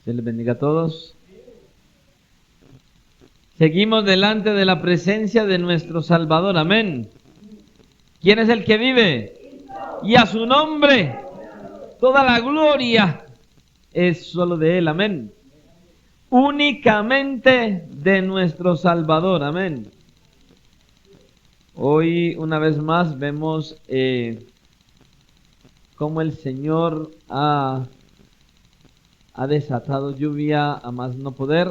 Dios les bendiga a todos. Seguimos delante de la presencia de nuestro Salvador. Amén. ¿Quién es el que vive? Y a su nombre toda la gloria es solo de Él. Amén. Únicamente de nuestro Salvador. Amén. Hoy una vez más vemos cómo el Señor ha desatado lluvia a más no poder,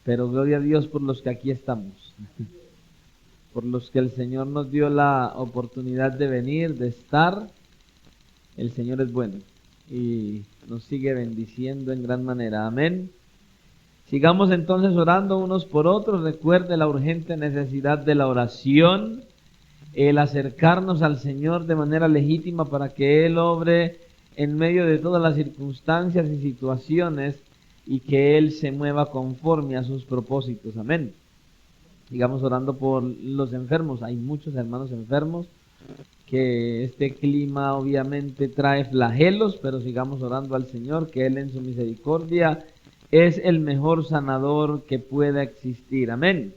pero gloria a Dios por los que aquí estamos, por los que el Señor nos dio la oportunidad de venir, de estar. El Señor es bueno y nos sigue bendiciendo en gran manera. Amén. Sigamos entonces orando unos por otros. Recuerde la urgente necesidad de la oración, el acercarnos al Señor de manera legítima para que Él obre en medio de todas las circunstancias y situaciones y que Él se mueva conforme a sus propósitos. Amén. Sigamos orando por los enfermos. Hay muchos hermanos enfermos, que este clima obviamente trae flagelos, pero sigamos orando al Señor, que Él en su misericordia es el mejor sanador que pueda existir. Amén.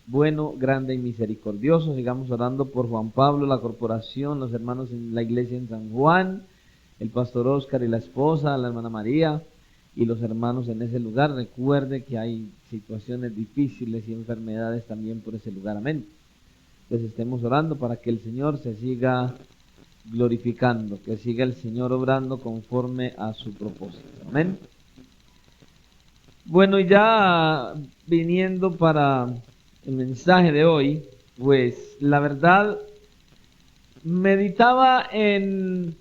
Bueno, grande y misericordioso. Sigamos orando por Juan Pablo, la corporación, los hermanos en la iglesia en San Juan, el pastor Oscar y la esposa, la hermana María y los hermanos en ese lugar. Recuerde que hay situaciones difíciles y enfermedades también por ese lugar. Amén. Pues estemos orando para que el Señor se siga glorificando, que siga el Señor obrando conforme a su propósito. Amén. Bueno, ya viniendo para el mensaje de hoy, pues la verdad meditaba en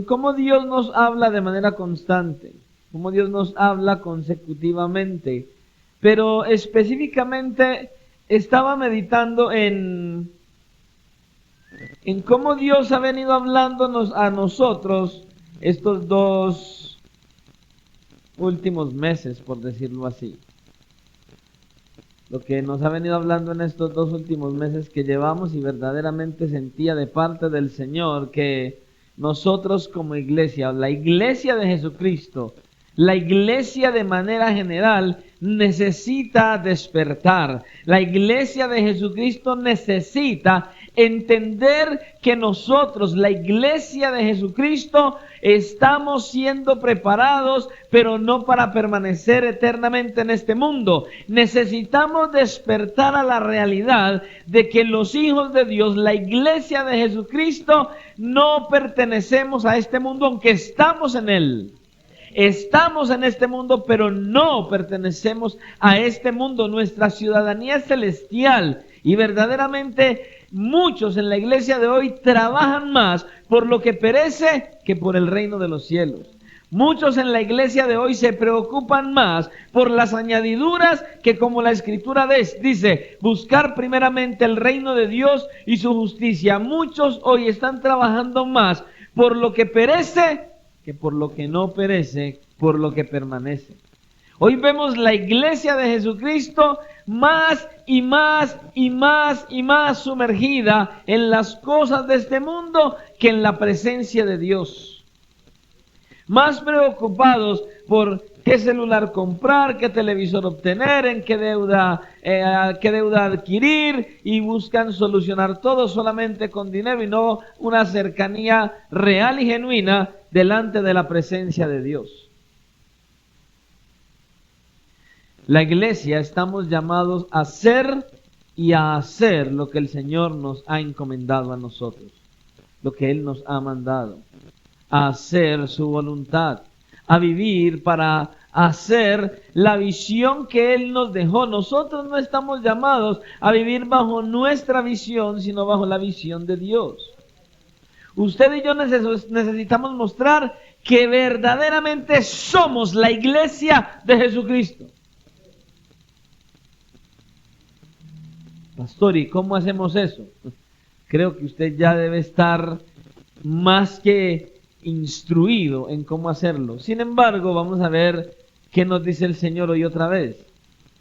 cómo Dios nos habla de manera constante, cómo Dios nos habla consecutivamente, pero específicamente estaba meditando en cómo Dios ha venido hablándonos a nosotros estos 2 últimos meses, por decirlo así. Lo que nos ha venido hablando en estos 2 últimos meses que llevamos, y verdaderamente sentía de parte del Señor que nosotros como iglesia, la iglesia de Jesucristo, la iglesia de manera general, necesita despertar. La iglesia de Jesucristo necesita entender que nosotros, la iglesia de Jesucristo, estamos siendo preparados, pero no para permanecer eternamente en este mundo. Necesitamos despertar a la realidad de que los hijos de Dios, la iglesia de Jesucristo, no pertenecemos a este mundo, aunque estamos en él. Estamos en este mundo, pero no pertenecemos a este mundo. Nuestra ciudadanía es celestial y verdaderamente muchos en la iglesia de hoy trabajan más por lo que perece que por el reino de los cielos. Muchos en la iglesia de hoy se preocupan más por las añadiduras que, como la escritura dice, buscar primeramente el reino de Dios y su justicia. Muchos hoy están trabajando más por lo que perece que por lo que no perece, por lo que permanece. Hoy vemos la iglesia de Jesucristo más y más y más y más sumergida en las cosas de este mundo que en la presencia de Dios. Más preocupados por qué celular comprar, qué televisor obtener, en qué deuda adquirir, y buscan solucionar todo solamente con dinero y no una cercanía real y genuina delante de la presencia de Dios. La iglesia estamos llamados a ser y a hacer lo que el Señor nos ha encomendado a nosotros, lo que Él nos ha mandado, a hacer su voluntad, a vivir para hacer la visión que Él nos dejó. Nosotros no estamos llamados a vivir bajo nuestra visión, sino bajo la visión de Dios. Usted y yo necesitamos mostrar que verdaderamente somos la iglesia de Jesucristo. Pastor, ¿y cómo hacemos eso? Creo que usted ya debe estar más que instruido en cómo hacerlo. Sin embargo, vamos a ver qué nos dice el Señor hoy otra vez.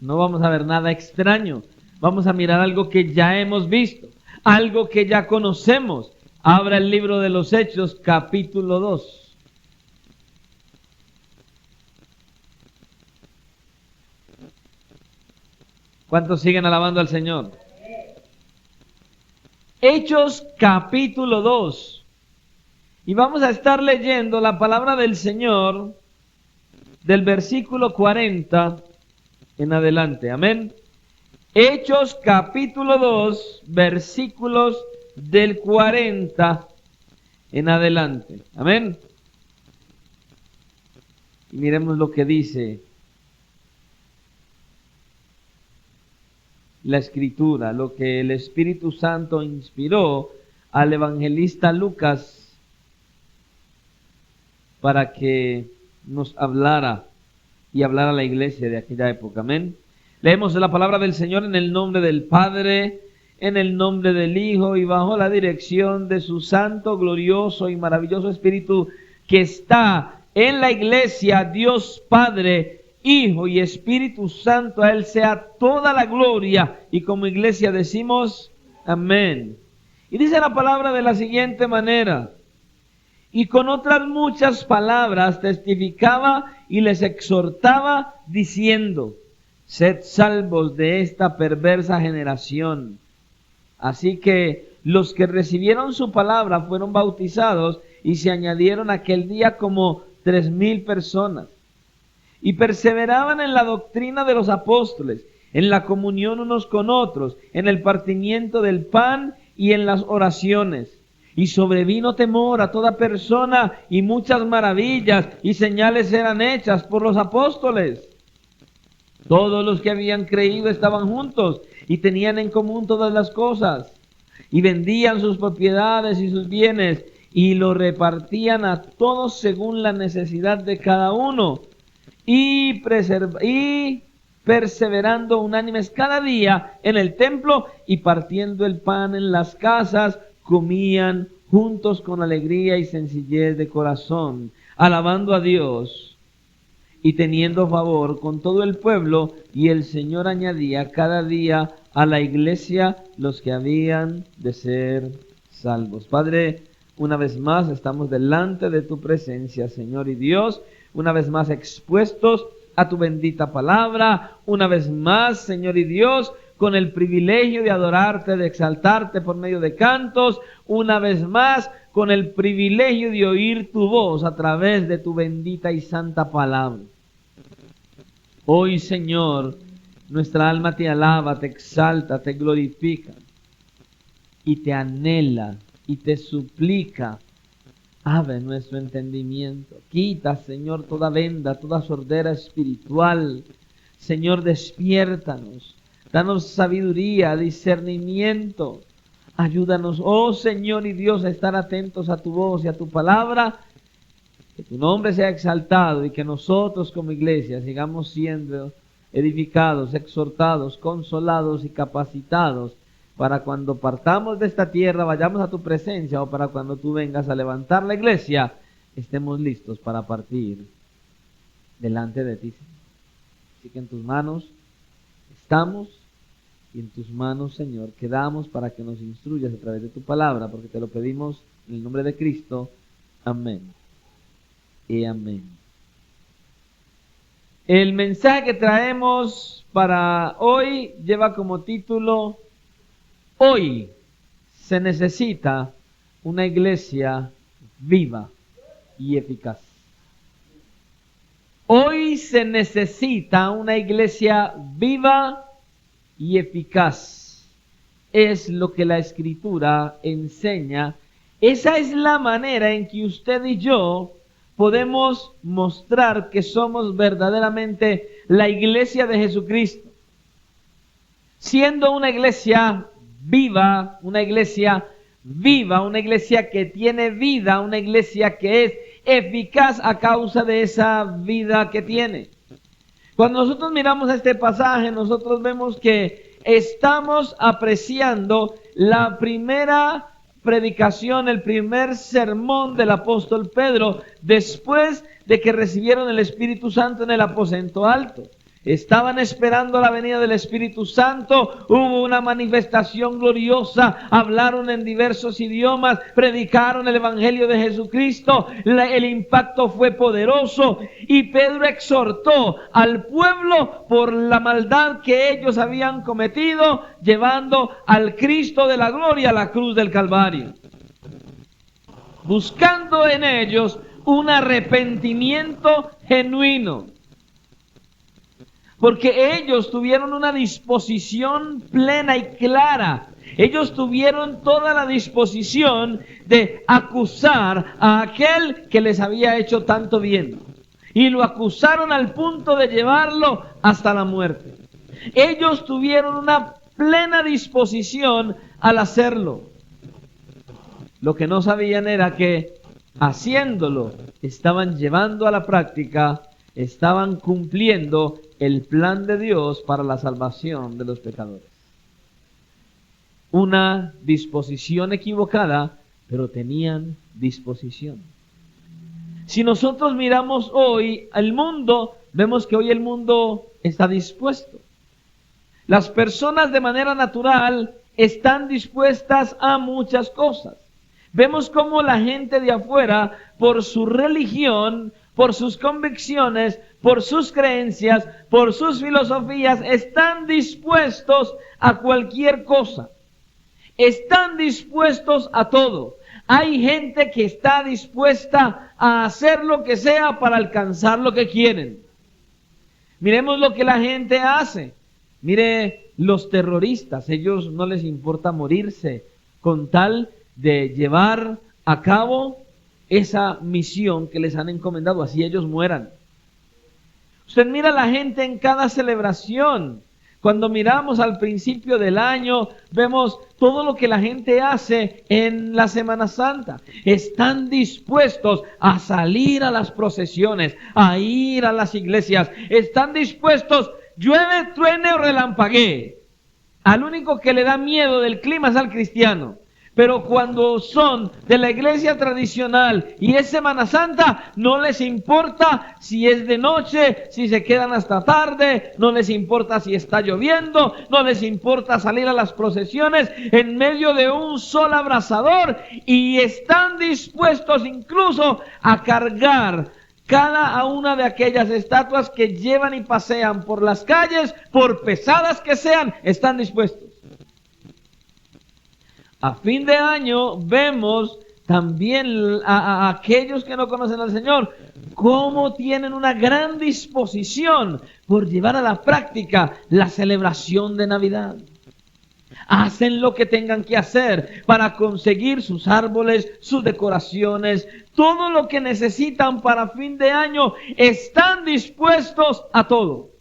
No vamos a ver nada extraño. Vamos a mirar algo que ya hemos visto, algo que ya conocemos. Abra el libro de los Hechos, capítulo 2. ¿Cuántos siguen alabando al Señor? Hechos capítulo 2. Y vamos a estar leyendo la palabra del Señor del versículo 40 en adelante. Amén. Hechos capítulo 2, versículos del 40 en adelante. Amén. Y miremos lo que dice la Escritura, lo que el Espíritu Santo inspiró al evangelista Lucas para que nos hablara y hablara a la iglesia de aquella época. Amén. Leemos la palabra del Señor en el nombre del Padre, en el nombre del Hijo y bajo la dirección de su santo, glorioso y maravilloso Espíritu que está en la iglesia. Dios Padre, Hijo y Espíritu Santo, a Él sea toda la gloria. Y como iglesia decimos amén. Y dice la palabra de la siguiente manera: y con otras muchas palabras testificaba y les exhortaba diciendo: sed salvos de esta perversa generación. Así que los que recibieron su palabra fueron bautizados y se añadieron aquel día como 3,000 personas. Y perseveraban en la doctrina de los apóstoles, en la comunión unos con otros, en el partimiento del pan y en las oraciones. Y sobrevino temor a toda persona, y muchas maravillas y señales eran hechas por los apóstoles. Todos los que habían creído estaban juntos y tenían en común todas las cosas, y vendían sus propiedades y sus bienes, y lo repartían a todos según la necesidad de cada uno, y perseverando unánimes cada día en el templo, y partiendo el pan en las casas, comían juntos con alegría y sencillez de corazón, alabando a Dios y teniendo favor con todo el pueblo. Y el Señor añadía cada día a la iglesia los que habían de ser salvos. Padre, una vez más estamos delante de tu presencia, Señor y Dios, una vez más expuestos a tu bendita palabra, una vez más, Señor y Dios, con el privilegio de adorarte, de exaltarte por medio de cantos, una vez más con el privilegio de oír tu voz a través de tu bendita y santa palabra. Hoy, Señor, nuestra alma te alaba, te exalta, te glorifica y te anhela y te suplica. Abre nuestro entendimiento. Quita, Señor, toda venda, toda sordera espiritual. Señor, despiértanos. Danos sabiduría, discernimiento. Ayúdanos, oh Señor y Dios, a estar atentos a tu voz y a tu palabra. Que tu nombre sea exaltado y que nosotros como iglesia sigamos siendo edificados, exhortados, consolados y capacitados para cuando partamos de esta tierra, vayamos a tu presencia, o para cuando tú vengas a levantar la iglesia, estemos listos para partir delante de ti. Así que en tus manos estamos, y en tus manos, Señor, quedamos para que nos instruyas a través de tu palabra, porque te lo pedimos en el nombre de Cristo. Amén y amén. El mensaje que traemos para hoy lleva como título: hoy se necesita una iglesia viva y eficaz. Hoy se necesita una iglesia viva y eficaz. Es lo que la Escritura enseña. Esa es la manera en que usted y yo podemos mostrar que somos verdaderamente la iglesia de Jesucristo. Siendo una iglesia viva, una iglesia que tiene vida, una iglesia que es eficaz a causa de esa vida que tiene. Cuando nosotros miramos este pasaje, nosotros vemos que estamos apreciando la primera predicación, el primer sermón del apóstol Pedro, después de que recibieron el Espíritu Santo en el aposento alto. Estaban esperando la venida del Espíritu Santo, hubo una manifestación gloriosa, hablaron en diversos idiomas, predicaron el Evangelio de Jesucristo, el impacto fue poderoso y Pedro exhortó al pueblo por la maldad que ellos habían cometido, llevando al Cristo de la gloria a la cruz del Calvario, buscando en ellos un arrepentimiento genuino. Porque ellos tuvieron una disposición plena y clara. Ellos tuvieron toda la disposición de acusar a aquel que les había hecho tanto bien. Y lo acusaron al punto de llevarlo hasta la muerte. Ellos tuvieron una plena disposición al hacerlo. Lo que no sabían era que haciéndolo estaban llevando a la práctica, estaban cumpliendo el plan de Dios para la salvación de los pecadores. Una disposición equivocada, pero tenían disposición. Si nosotros miramos hoy al mundo, vemos que hoy el mundo está dispuesto. Las personas de manera natural están dispuestas a muchas cosas. Vemos cómo la gente de afuera, por su religión, por sus convicciones, por sus creencias, por sus filosofías, están dispuestos a cualquier cosa. Están dispuestos a todo. Hay gente que está dispuesta a hacer lo que sea para alcanzar lo que quieren. Miremos lo que la gente hace. Mire los terroristas, ellos no les importa morirse con tal de llevar a cabo esa misión que les han encomendado, así ellos mueran. Usted mira a la gente en cada celebración. Cuando miramos al principio del año, vemos todo lo que la gente hace en la Semana Santa. Están dispuestos a salir a las procesiones, a ir a las iglesias. Están dispuestos, llueve, truene o relampaguee. Al único que le da miedo del clima es al cristiano. Pero cuando son de la iglesia tradicional y es Semana Santa, no les importa si es de noche, si se quedan hasta tarde, no les importa si está lloviendo, no les importa salir a las procesiones en medio de un sol abrasador y están dispuestos incluso a cargar cada una de aquellas estatuas que llevan y pasean por las calles, por pesadas que sean, están dispuestos. A fin de año vemos también a aquellos que no conocen al Señor, cómo tienen una gran disposición por llevar a la práctica la celebración de Navidad. Hacen lo que tengan que hacer para conseguir sus árboles, sus decoraciones, todo lo que necesitan para fin de año, están dispuestos a todo.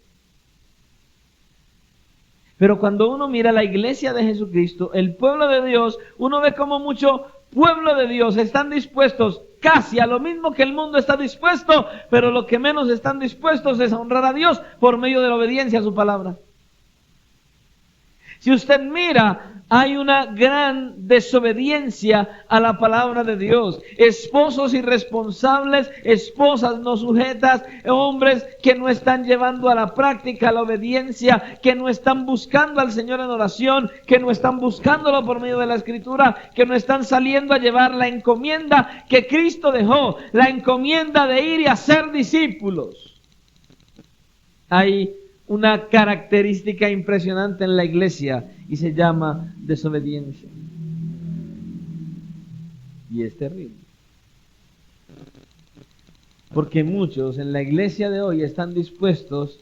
Pero cuando uno mira la iglesia de Jesucristo, el pueblo de Dios, uno ve como mucho pueblo de Dios están dispuestos casi a lo mismo que el mundo está dispuesto, pero lo que menos están dispuestos es a honrar a Dios por medio de la obediencia a su palabra. Si usted mira, hay una gran desobediencia a la palabra de Dios. Esposos irresponsables, esposas no sujetas, hombres que no están llevando a la práctica la obediencia, que no están buscando al Señor en oración, que no están buscándolo por medio de la Escritura, que no están saliendo a llevar la encomienda que Cristo dejó, la encomienda de ir y hacer discípulos. Hay una característica impresionante en la iglesia y se llama desobediencia. Y es terrible. Porque muchos en la iglesia de hoy están dispuestos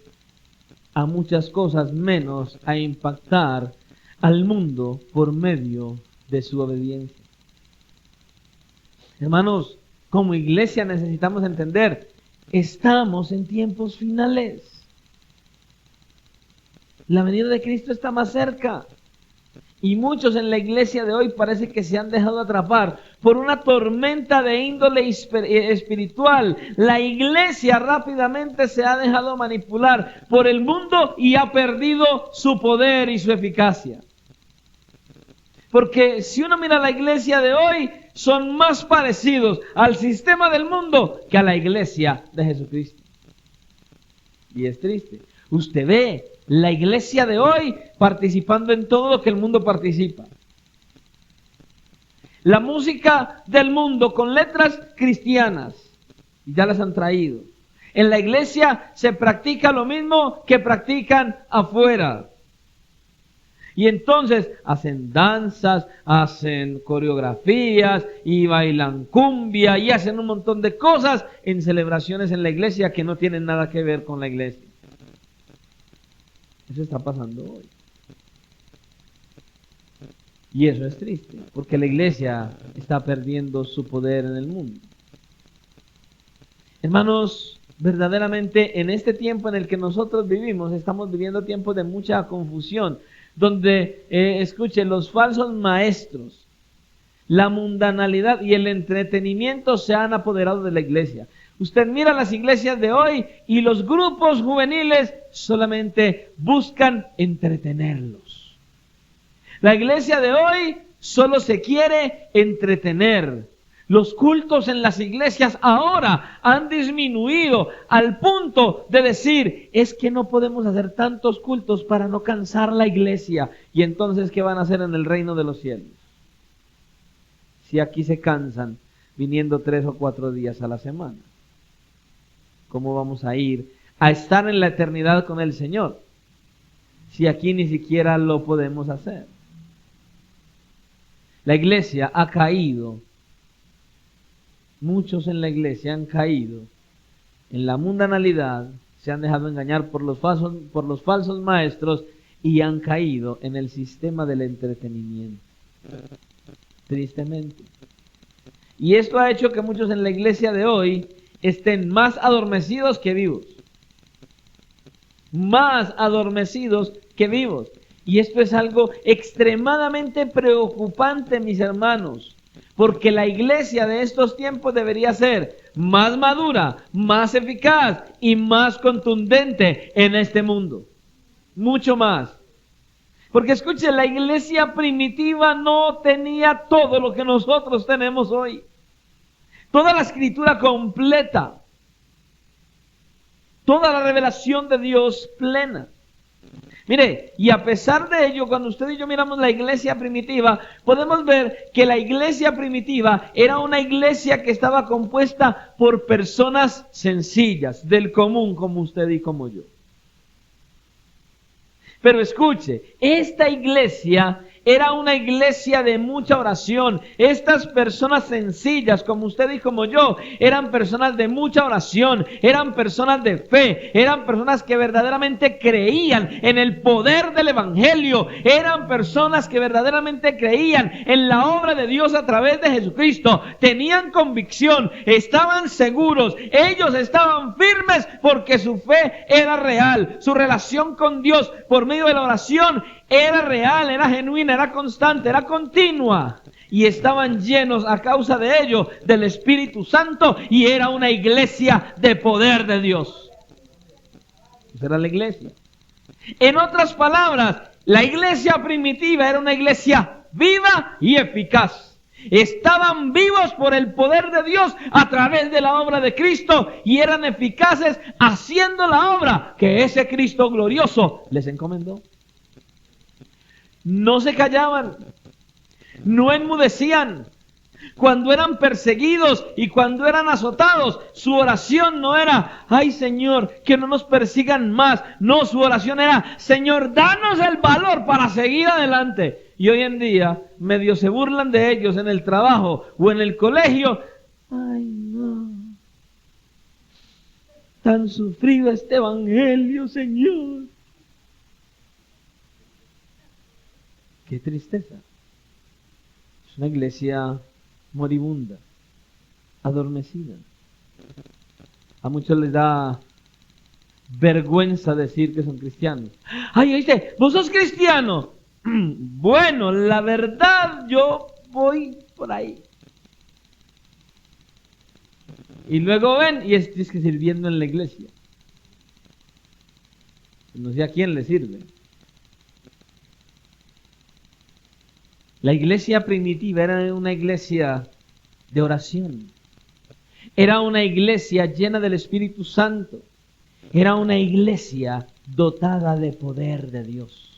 a muchas cosas menos a impactar al mundo por medio de su obediencia. Hermanos, como iglesia necesitamos entender, estamos en tiempos finales. La venida de Cristo está más cerca. Y muchos en la iglesia de hoy parece que se han dejado atrapar por una tormenta de índole espiritual. La iglesia rápidamente se ha dejado manipular por el mundo y ha perdido su poder y su eficacia. Porque si uno mira la iglesia de hoy, son más parecidos al sistema del mundo que a la iglesia de Jesucristo. Y es triste. Usted ve la iglesia de hoy participando en todo lo que el mundo participa. La música del mundo con letras cristianas, ya las han traído. En la iglesia se practica lo mismo que practican afuera. Y entonces hacen danzas, hacen coreografías y bailan cumbia y hacen un montón de cosas en celebraciones en la iglesia que no tienen nada que ver con la iglesia. Eso está pasando hoy. Y eso es triste, porque la iglesia está perdiendo su poder en el mundo. Hermanos, verdaderamente en este tiempo en el que nosotros vivimos, estamos viviendo tiempos de mucha confusión, donde, escuchen, los falsos maestros, la mundanalidad y el entretenimiento se han apoderado de la iglesia. Usted mira las iglesias de hoy y los grupos juveniles solamente buscan entretenerlos. La iglesia de hoy solo se quiere entretener. Los cultos en las iglesias ahora han disminuido al punto de decir, es que no podemos hacer tantos cultos para no cansar la iglesia. Y entonces, ¿qué van a hacer en el reino de los cielos? Si aquí se cansan viniendo 3 o 4 días a la semana, ¿cómo vamos a ir a estar en la eternidad con el Señor? Si aquí ni siquiera lo podemos hacer. La iglesia ha caído. Muchos en la iglesia han caído en la mundanalidad, se han dejado engañar por los falsos maestros y han caído en el sistema del entretenimiento. Tristemente. Y esto ha hecho que muchos en la iglesia de hoy estén más adormecidos que vivos. Más adormecidos que vivos. Y esto es algo extremadamente preocupante, mis hermanos. Porque la iglesia de estos tiempos debería ser más madura, más eficaz y más contundente en este mundo. Mucho más. Porque escuche, la iglesia primitiva no tenía todo lo que nosotros tenemos hoy. Toda la escritura completa. Toda la revelación de Dios plena. Mire, y a pesar de ello, cuando usted y yo miramos la iglesia primitiva, podemos ver que la iglesia primitiva era una iglesia que estaba compuesta por personas sencillas, del común, como usted y como yo. Pero escuche, esta iglesia era una iglesia de mucha oración. Estas personas sencillas, como usted y como yo, eran personas de mucha oración, eran personas de fe, eran personas que verdaderamente creían en el poder del evangelio, eran personas que verdaderamente creían en la obra de Dios a través de Jesucristo, tenían convicción, estaban seguros, ellos estaban firmes porque su fe era real, su relación con Dios por medio de la oración era real, era genuina, era constante, era continua. Y estaban llenos a causa de ello del Espíritu Santo y era una iglesia de poder de Dios. Esa era la iglesia. En otras palabras, la iglesia primitiva era una iglesia viva y eficaz. Estaban vivos por el poder de Dios a través de la obra de Cristo y eran eficaces haciendo la obra que ese Cristo glorioso les encomendó. No se callaban, no enmudecían. Cuando eran perseguidos y cuando eran azotados, su oración no era, ay Señor, que no nos persigan más. No, su oración era, Señor, danos el valor para seguir adelante. Y hoy en día, medio se burlan de ellos en el trabajo o en el colegio. Ay no, tan sufrido este evangelio, Señor. Qué tristeza. Es una iglesia moribunda, adormecida. A muchos les da vergüenza decir que son cristianos. Ay, dice, ¿vos sos cristiano? Bueno, la verdad, yo voy por ahí. Y luego ven, y es que sirviendo en la iglesia. No sé a quién le sirve. La iglesia primitiva era una iglesia de oración. Era una iglesia llena del Espíritu Santo. Era una iglesia dotada de poder de Dios.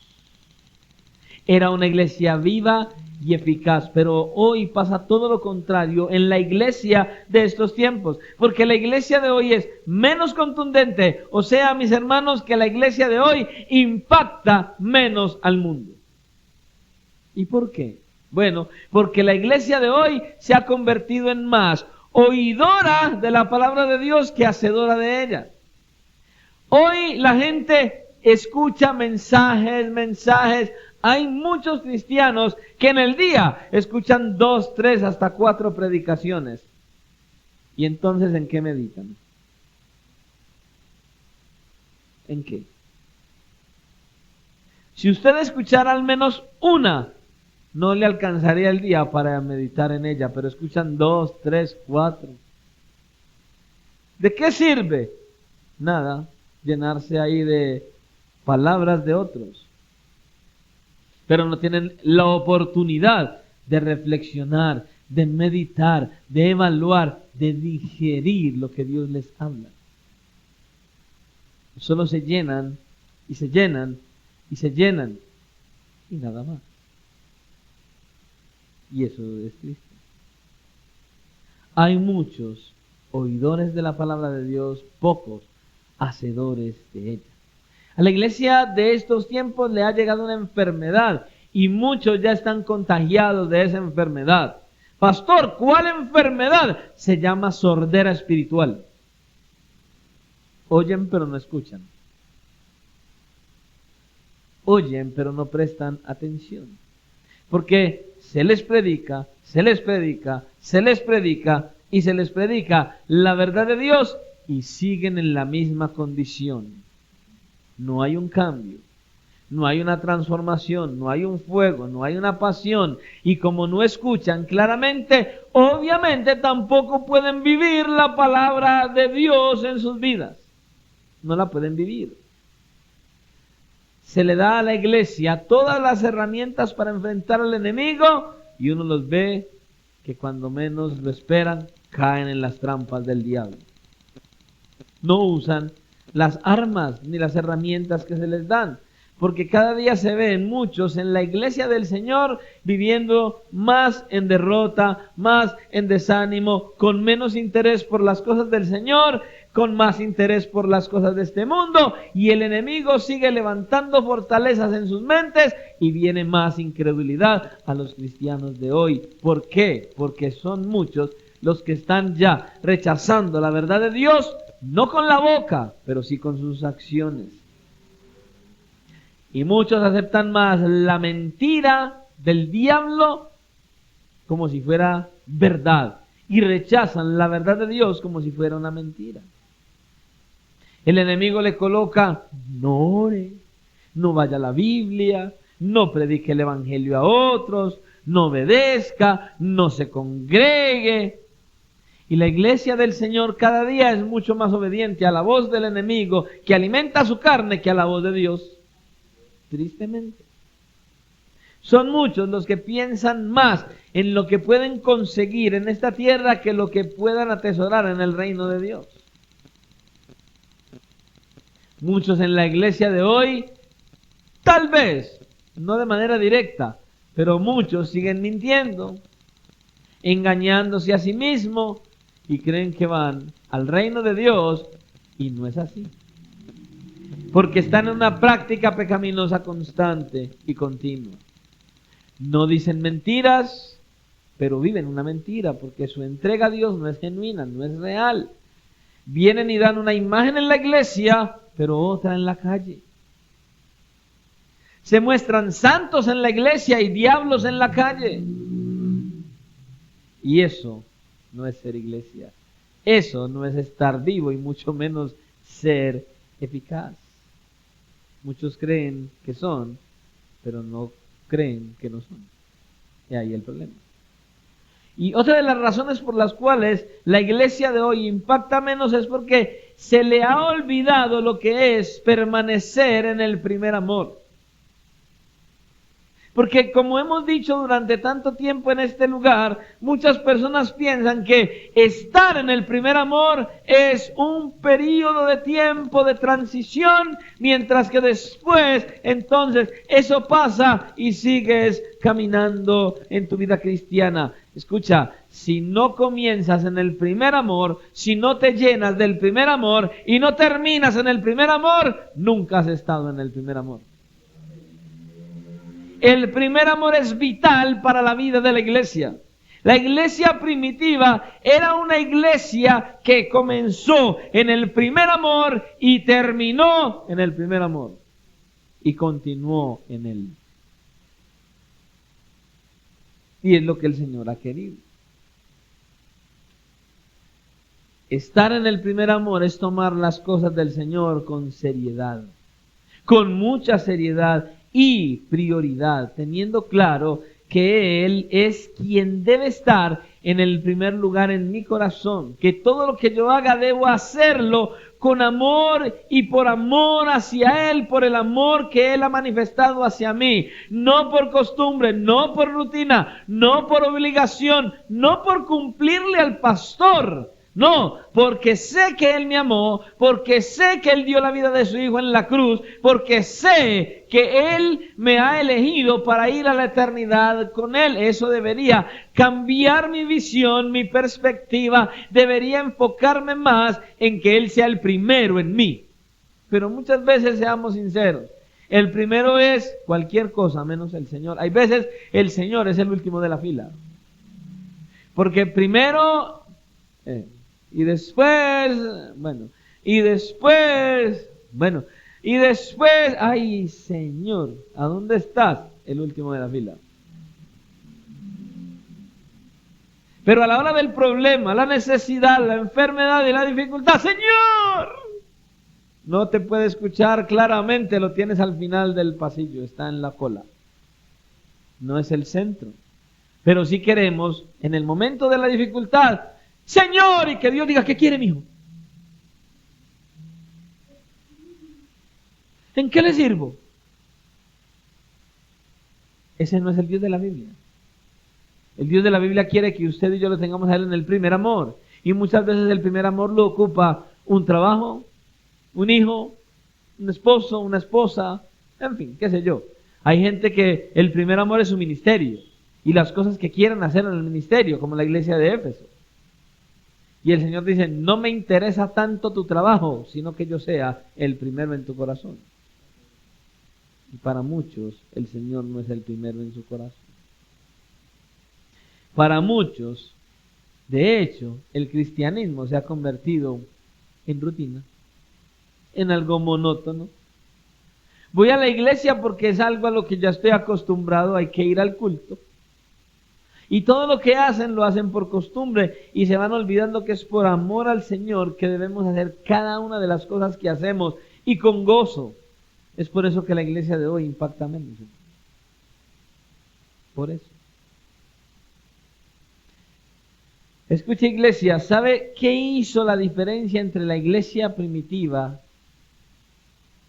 Era una iglesia viva y eficaz, pero hoy pasa todo lo contrario en la iglesia de estos tiempos, porque la iglesia de hoy es menos contundente, o sea, mis hermanos, que la iglesia de hoy impacta menos al mundo. ¿Y por qué? Bueno, porque la iglesia de hoy se ha convertido en más oidora de la palabra de Dios que hacedora de ella. Hoy la gente escucha mensajes. Hay muchos cristianos que en el día escuchan 2, 3, hasta 4 predicaciones. ¿Y entonces en qué meditan? ¿En qué? Si usted escuchara al menos una, no le alcanzaría el día para meditar en ella, pero escuchan 2, 3, 4. ¿De qué sirve? Nada, llenarse ahí de palabras de otros. Pero no tienen la oportunidad de reflexionar, de meditar, de evaluar, de digerir lo que Dios les habla. Solo se llenan y se llenan y se llenan y nada más. Y eso es triste. Hay muchos oidores de la palabra de Dios, pocos hacedores de ella. A la iglesia de estos tiempos le ha llegado una enfermedad y muchos ya están contagiados de esa enfermedad. Pastor, ¿cuál enfermedad? Se llama sordera espiritual. Oyen pero no escuchan. Oyen pero no prestan atención. Porque se les predica la verdad de Dios y siguen en la misma condición. No hay un cambio, no hay una transformación, no hay un fuego, no hay una pasión. Y como no escuchan claramente, obviamente tampoco pueden vivir la palabra de Dios en sus vidas. No la pueden vivir. Se le da a la iglesia todas las herramientas para enfrentar al enemigo y uno los ve que cuando menos lo esperan, caen en las trampas del diablo. No usan las armas ni las herramientas que se les dan, porque cada día se ven muchos en la iglesia del Señor viviendo más en derrota, más en desánimo, con menos interés por las cosas del Señor, con más interés por las cosas de este mundo, y el enemigo sigue levantando fortalezas en sus mentes y viene más incredulidad a los cristianos de hoy. ¿Por qué? Porque son muchos los que están ya rechazando la verdad de Dios, no con la boca, pero sí con sus acciones. Y muchos aceptan más la mentira del diablo como si fuera verdad y rechazan la verdad de Dios como si fuera una mentira. El enemigo le coloca: no ore, no vaya a la Biblia, no predique el evangelio a otros, no obedezca, no se congregue. Y la iglesia del Señor cada día es mucho más obediente a la voz del enemigo, que alimenta su carne, que a la voz de Dios. Tristemente. Son muchos los que piensan más en lo que pueden conseguir en esta tierra que lo que puedan atesorar en el reino de Dios. Muchos en la iglesia de hoy, tal vez, no de manera directa, pero muchos siguen mintiendo, engañándose a sí mismos y creen que van al reino de Dios y no es así. Porque están en una práctica pecaminosa constante y continua. No dicen mentiras, pero viven una mentira porque su entrega a Dios no es genuina, no es real. Vienen y dan una imagen en la iglesia, pero otra en la calle. Se muestran santos en la iglesia y diablos en la calle. Y eso no es ser iglesia. Eso no es estar vivo y mucho menos ser eficaz. Muchos creen que son, pero no creen que no son. Y ahí el problema. Y otra de las razones por las cuales la iglesia de hoy impacta menos es porque se le ha olvidado lo que es permanecer en el primer amor. Porque como hemos dicho durante tanto tiempo en este lugar, muchas personas piensan que estar en el primer amor es un periodo de tiempo de transición, mientras que después, entonces, eso pasa y sigues caminando en tu vida cristiana. Escucha, si no comienzas en el primer amor, si no te llenas del primer amor y no terminas en el primer amor, nunca has estado en el primer amor. El primer amor es vital para la vida de la iglesia. La iglesia primitiva era una iglesia que comenzó en el primer amor y terminó en el primer amor. Y continuó en él. Y es lo que el Señor ha querido. Estar en el primer amor es tomar las cosas del Señor con seriedad, con mucha seriedad y prioridad, teniendo claro que Él es quien debe estar en el primer lugar en mi corazón, que todo lo que yo haga debo hacerlo con amor y por amor hacia Él, por el amor que Él ha manifestado hacia mí, no por costumbre, no por rutina, no por obligación, no por cumplirle al pastor. No, porque sé que Él me amó, porque sé que Él dio la vida de su Hijo en la cruz, porque sé que Él me ha elegido para ir a la eternidad con Él. Eso debería cambiar mi visión, mi perspectiva, debería enfocarme más en que Él sea el primero en mí. Pero muchas veces, seamos sinceros, el primero es cualquier cosa menos el Señor. Hay veces el Señor es el último de la fila. Porque primero... y después, ay Señor, ¿a dónde estás? El último de la fila. Pero a la hora del problema, la necesidad, la enfermedad y la dificultad, Señor, no te puede escuchar claramente, lo tienes al final del pasillo, está en la cola. No es el centro. Pero sí queremos, en el momento de la dificultad, Señor, y que Dios diga, ¿qué quiere, mi hijo? ¿En qué le sirvo? Ese no es el Dios de la Biblia. El Dios de la Biblia quiere que usted y yo lo tengamos a Él en el primer amor. Y muchas veces el primer amor lo ocupa un trabajo, un hijo, un esposo, una esposa, en fin, qué sé yo. Hay gente que el primer amor es su ministerio y las cosas que quieren hacer en el ministerio, como la iglesia de Éfeso. Y el Señor dice, no me interesa tanto tu trabajo, sino que yo sea el primero en tu corazón. Y para muchos, el Señor no es el primero en su corazón. Para muchos, de hecho, el cristianismo se ha convertido en rutina, en algo monótono. Voy a la iglesia porque es algo a lo que ya estoy acostumbrado, hay que ir al culto. Y todo lo que hacen, lo hacen por costumbre y se van olvidando que es por amor al Señor que debemos hacer cada una de las cosas que hacemos y con gozo. Es por eso que la iglesia de hoy impacta menos. Por eso. Escucha, iglesia, ¿sabe qué hizo la diferencia entre la iglesia primitiva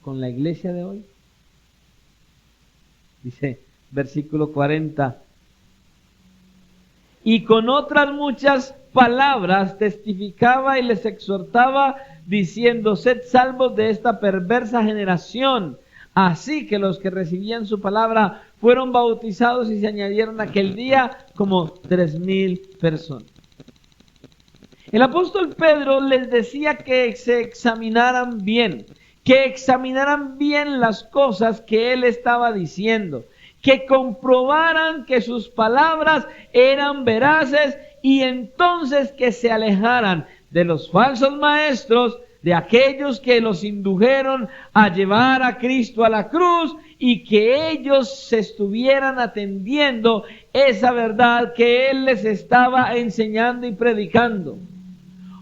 con la iglesia de hoy? Dice, versículo 40. Y con otras muchas palabras testificaba y les exhortaba, diciendo, sed salvos de esta perversa generación. Así que los que recibían su palabra fueron bautizados y se añadieron aquel día como 3,000 personas. El apóstol Pedro les decía que se examinaran bien, las cosas que él estaba diciendo, que comprobaran que sus palabras eran veraces y entonces que se alejaran de los falsos maestros, de aquellos que los indujeron a llevar a Cristo a la cruz y que ellos se estuvieran atendiendo esa verdad que Él les estaba enseñando y predicando.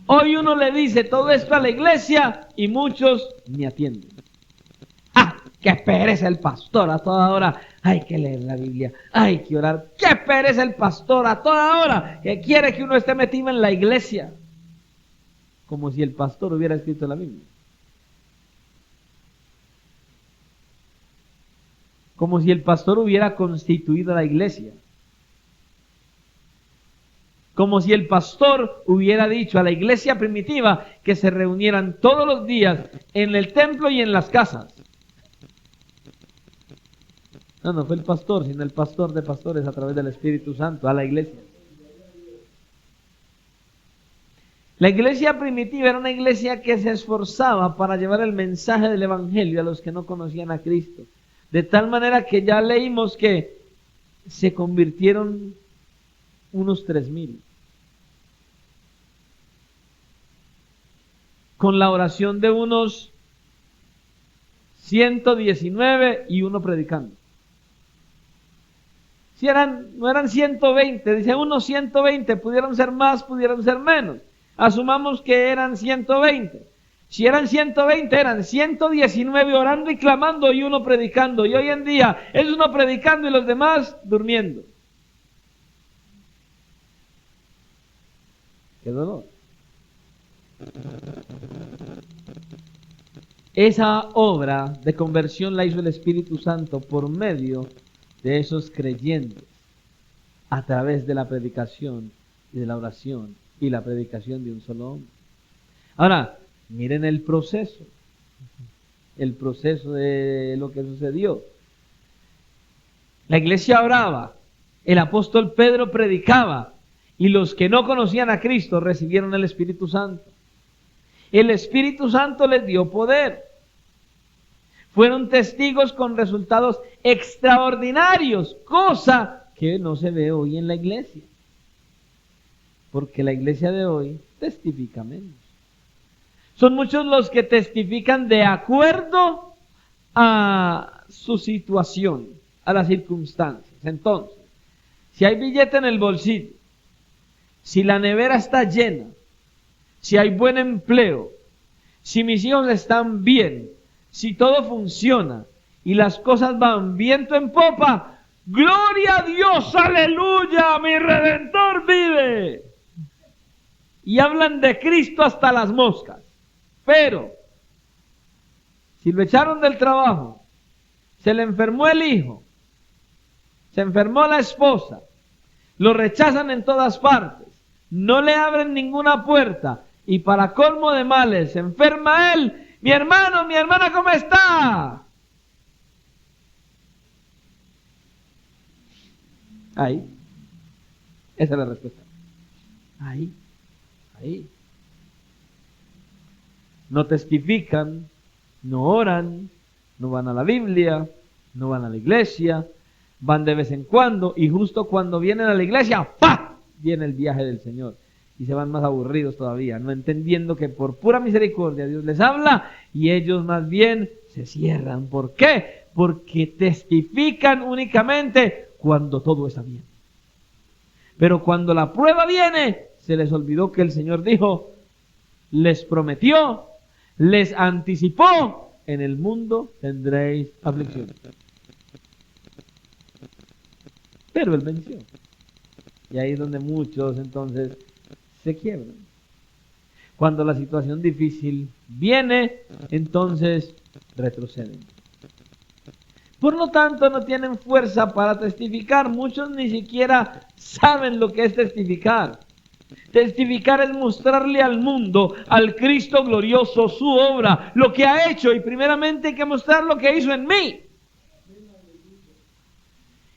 Hoy uno le dice todo esto a la iglesia y muchos ni atienden. ¡Ah! ¡Qué pereza el pastor a toda hora! Hay que leer la Biblia, hay que orar. ¡Qué pereza el pastor a toda hora! Que quiere que uno esté metido en la iglesia. Como si el pastor hubiera escrito la Biblia. como si el pastor hubiera constituido la iglesia. Como si el pastor hubiera dicho a la iglesia primitiva que se reunieran todos los días en el templo y en las casas. No, no fue el pastor, sino el pastor de pastores a través del Espíritu Santo a la iglesia. La iglesia primitiva era una iglesia que se esforzaba para llevar el mensaje del Evangelio a los que no conocían a Cristo. De tal manera que ya leímos que se convirtieron unos 3,000. Con la oración de unos 119 y uno predicando. Si no eran 120, dice unos 120, pudieron ser más, pudieron ser menos. Asumamos que eran 120. Si eran 120, eran 119 orando y clamando y uno predicando. Y hoy en día es uno predicando y los demás durmiendo. ¡Qué dolor! Esa obra de conversión la hizo el Espíritu Santo por medio de esos creyentes, a través de la predicación y de la oración y la predicación de un solo hombre. Ahora, miren el proceso de lo que sucedió. La iglesia oraba, el apóstol Pedro predicaba, y los que no conocían a Cristo recibieron el Espíritu Santo. El Espíritu Santo les dio poder. Fueron testigos con resultados extraordinarios, cosa que no se ve hoy en la iglesia. Porque la iglesia de hoy testifica menos. Son muchos los que testifican de acuerdo a su situación, a las circunstancias. Entonces, si hay billete en el bolsillo, si la nevera está llena, si hay buen empleo, si mis hijos están bien, si todo funciona y las cosas van viento en popa, ¡gloria a Dios! ¡Aleluya! ¡Mi Redentor vive! Y hablan de Cristo hasta las moscas. Pero, si lo echaron del trabajo, se le enfermó el hijo, se enfermó la esposa, lo rechazan en todas partes, no le abren ninguna puerta, y para colmo de males, se enferma él. Mi hermano, mi hermana, ¿cómo está? Ahí. Esa es la respuesta. Ahí. No testifican, no oran, no van a la Biblia, no van a la iglesia, van de vez en cuando, y justo cuando vienen a la iglesia, ¡pah!, viene el viaje del Señor. Y se van más aburridos todavía, no entendiendo que por pura misericordia Dios les habla y ellos más bien se cierran. ¿Por qué? Porque testifican únicamente cuando todo está bien. Pero cuando la prueba viene, se les olvidó que el Señor dijo, les prometió, les anticipó, en el mundo tendréis aflicción. Pero Él venció. Y ahí es donde muchos entonces se quiebran. Cuando la situación difícil viene, entonces retroceden. Por lo tanto, no tienen fuerza para testificar. Muchos ni siquiera saben lo que es testificar. Testificar es mostrarle al mundo, al Cristo glorioso, su obra, lo que ha hecho, y primeramente hay que mostrar lo que hizo en mí.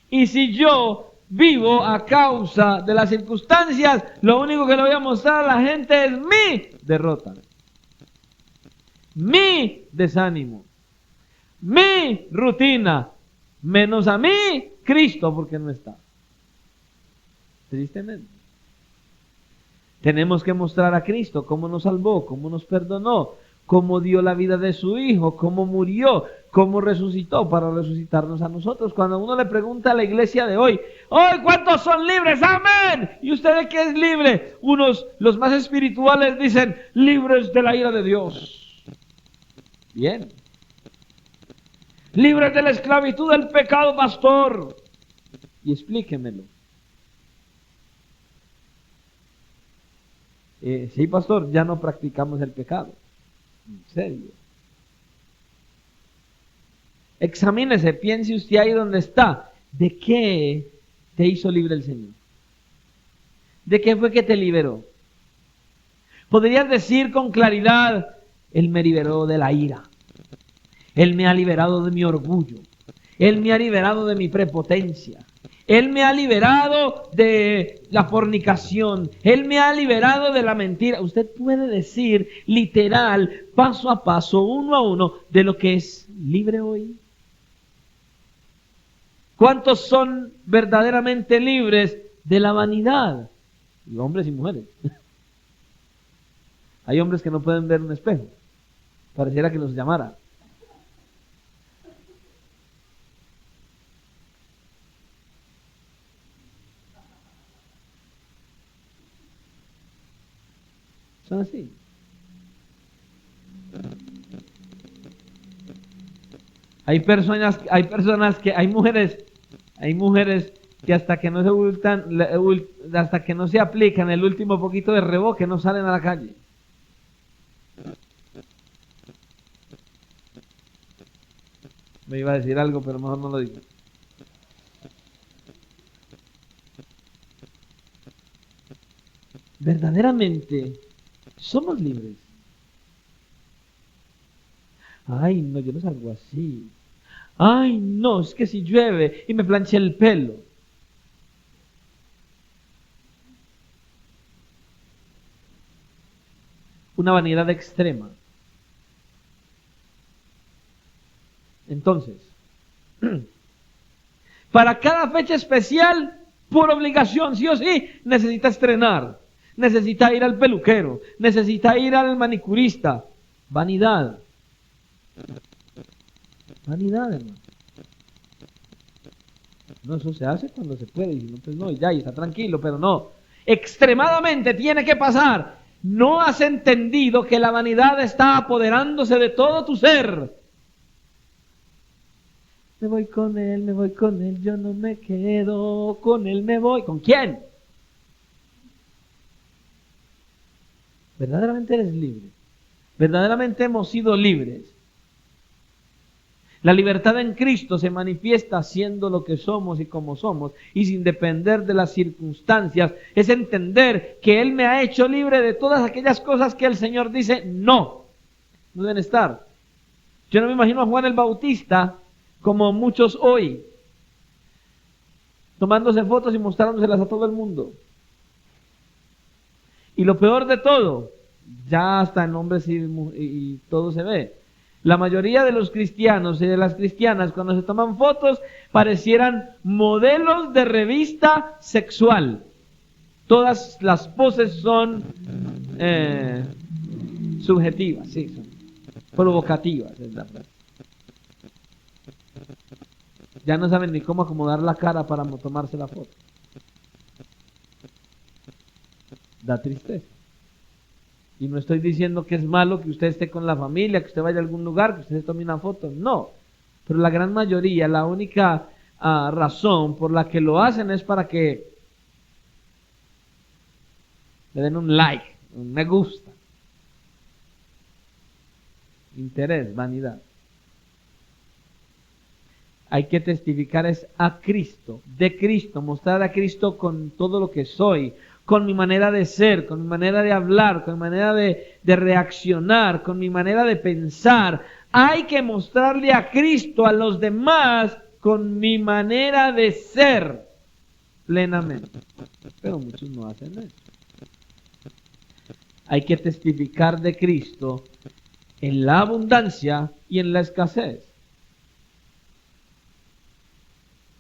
Y si yo vivo a causa de las circunstancias, lo único que le voy a mostrar a la gente es mi derrota, mi desánimo, mi rutina, menos a mí, Cristo, porque no está. Tristemente. Tenemos que mostrar a Cristo cómo nos salvó, cómo nos perdonó, cómo dio la vida de su Hijo, cómo murió, cómo resucitó para resucitarnos a nosotros. Cuando uno le pregunta a la iglesia de hoy, ¿cuántos son libres? ¡Amén! ¿Y usted de qué es libre? Unos, los más espirituales, dicen, libres de la ira de Dios. Bien. Libres de la esclavitud del pecado, pastor. Y explíquemelo. Sí, pastor, ya no practicamos el pecado. En serio. Examínese, piense usted ahí donde está. ¿De qué te hizo libre el Señor? ¿De qué fue que te liberó? Podrías decir con claridad, Él me liberó de la ira. Él me ha liberado de mi orgullo. Él me ha liberado de mi prepotencia. Él me ha liberado de la fornicación. Él me ha liberado de la mentira. Usted puede decir literal, paso a paso, uno a uno, de lo que es libre hoy. ¿Cuántos son verdaderamente libres de la vanidad? Y hombres y mujeres. Hay hombres que no pueden ver un espejo. Pareciera que los llamara. Son así. Hay mujeres que hasta que no hasta que no se aplican el último poquito de reboque, no salen a la calle. Me iba a decir algo, pero mejor no lo digo. Verdaderamente somos libres. Ay, no, yo no salgo así. Ay, no, es que si llueve y me planché el pelo. Una vanidad extrema. Entonces, para cada fecha especial, por obligación, sí o sí, necesita estrenar, necesita ir al peluquero, necesita ir al manicurista. Vanidad. Vanidad, hermano. No, eso se hace cuando se puede, y si no, pues no, y ya, y está tranquilo, pero no. Extremadamente tiene que pasar. No has entendido que la vanidad está apoderándose de todo tu ser. Me voy con él, yo no me quedo, con él me voy. ¿Con quién? Verdaderamente eres libre. Verdaderamente hemos sido libres. La libertad en Cristo se manifiesta siendo lo que somos y como somos, y sin depender de las circunstancias. Es entender que Él me ha hecho libre de todas aquellas cosas que el Señor dice no deben estar. Yo no me imagino a Juan el Bautista como muchos hoy, tomándose fotos y mostrándoselas a todo el mundo. Y lo peor de todo, ya hasta en hombres y todo se ve. La mayoría de los cristianos y de las cristianas, cuando se toman fotos, parecieran modelos de revista sexual. Todas las poses son subjetivas, sí, son provocativas, es la frase. Ya no saben ni cómo acomodar la cara para tomarse la foto. Da tristeza. Y no estoy diciendo que es malo que usted esté con la familia, que usted vaya a algún lugar, que usted se tome una foto. No. Pero la gran mayoría, la única razón por la que lo hacen es para que le den un like, un me gusta. Interés, vanidad. Hay que testificar es a Cristo, de Cristo, mostrar a Cristo con todo lo que soy, con mi manera de ser, con mi manera de hablar, con mi manera de reaccionar, con mi manera de pensar. Hay que mostrarle a Cristo a los demás con mi manera de ser plenamente. Pero muchos no hacen eso. Hay que testificar de Cristo en la abundancia y en la escasez.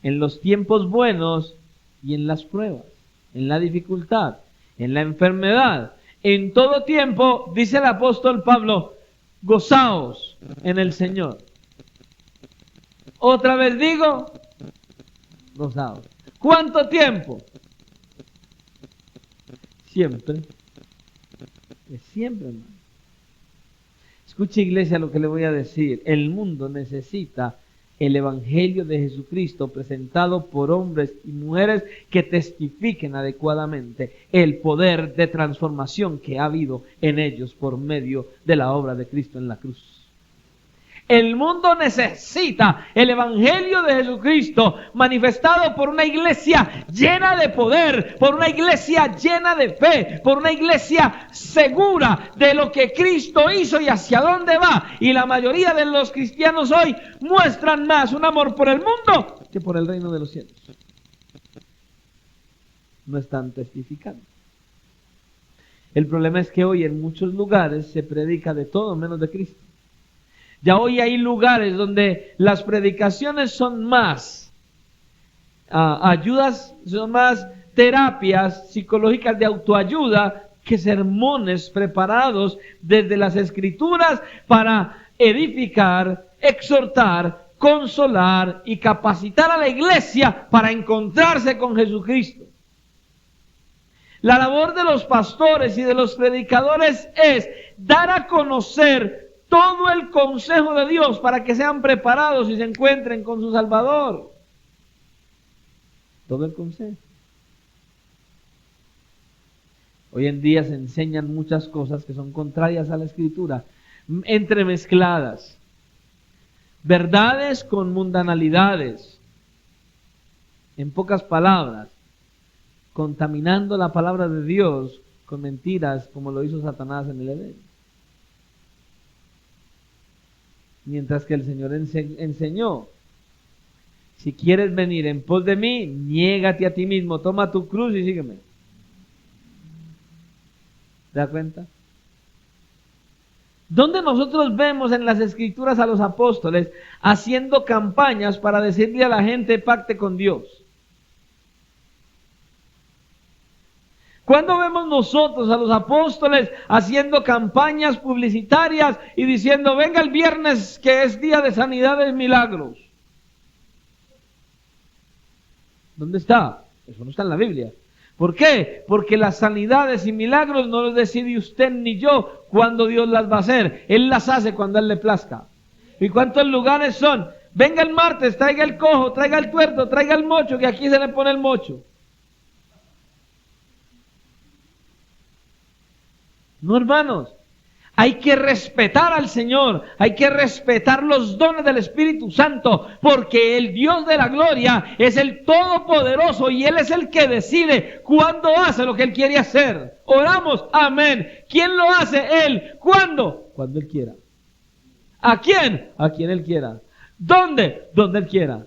En los tiempos buenos y en las pruebas, en la dificultad, en la enfermedad. En todo tiempo, dice el apóstol Pablo, gozaos en el Señor. Otra vez digo, gozaos. ¿Cuánto tiempo? Siempre. Es siempre, hermano. Escuche, iglesia, lo que le voy a decir. El mundo necesita el Evangelio de Jesucristo presentado por hombres y mujeres que testifiquen adecuadamente el poder de transformación que ha habido en ellos por medio de la obra de Cristo en la cruz. El mundo necesita el Evangelio de Jesucristo manifestado por una iglesia llena de poder, por una iglesia llena de fe, por una iglesia segura de lo que Cristo hizo y hacia dónde va. Y la mayoría de los cristianos hoy muestran más un amor por el mundo que por el reino de los cielos. No están testificando. El problema es que hoy en muchos lugares se predica de todo menos de Cristo. Ya hoy hay lugares donde las predicaciones son más ayudas, son más terapias psicológicas de autoayuda que sermones preparados desde las Escrituras para edificar, exhortar, consolar y capacitar a la iglesia para encontrarse con Jesucristo. La labor de los pastores y de los predicadores es dar a conocer todo el consejo de Dios para que sean preparados y se encuentren con su Salvador. Todo el consejo. Hoy en día se enseñan muchas cosas que son contrarias a la Escritura, entremezcladas. Verdades con mundanalidades. En pocas palabras, contaminando la palabra de Dios con mentiras como lo hizo Satanás en el Edén. Mientras que el Señor enseñó, si quieres venir en pos de mí, niégate a ti mismo, toma tu cruz y sígueme. ¿Te das cuenta? ¿Dónde nosotros vemos en las Escrituras a los apóstoles haciendo campañas para decirle a la gente pacte con Dios? ¿Cuándo vemos nosotros a los apóstoles haciendo campañas publicitarias y diciendo, venga el viernes que es día de sanidades, milagros? ¿Dónde está? Eso no está en la Biblia. ¿Por qué? Porque las sanidades y milagros no los decide usted ni yo cuándo Dios las va a hacer. Él las hace cuando a Él le plazca. ¿Y cuántos lugares son? Venga el martes, traiga el cojo, traiga el tuerto, traiga el mocho, que aquí se le pone el mocho. No, hermanos, hay que respetar al Señor, hay que respetar los dones del Espíritu Santo, porque el Dios de la gloria es el Todopoderoso y Él es el que decide cuándo hace lo que Él quiere hacer. Oramos, amén. ¿Quién lo hace? Él. ¿Cuándo? Cuando Él quiera. ¿A quién? A quien Él quiera. ¿Dónde? Donde Él quiera.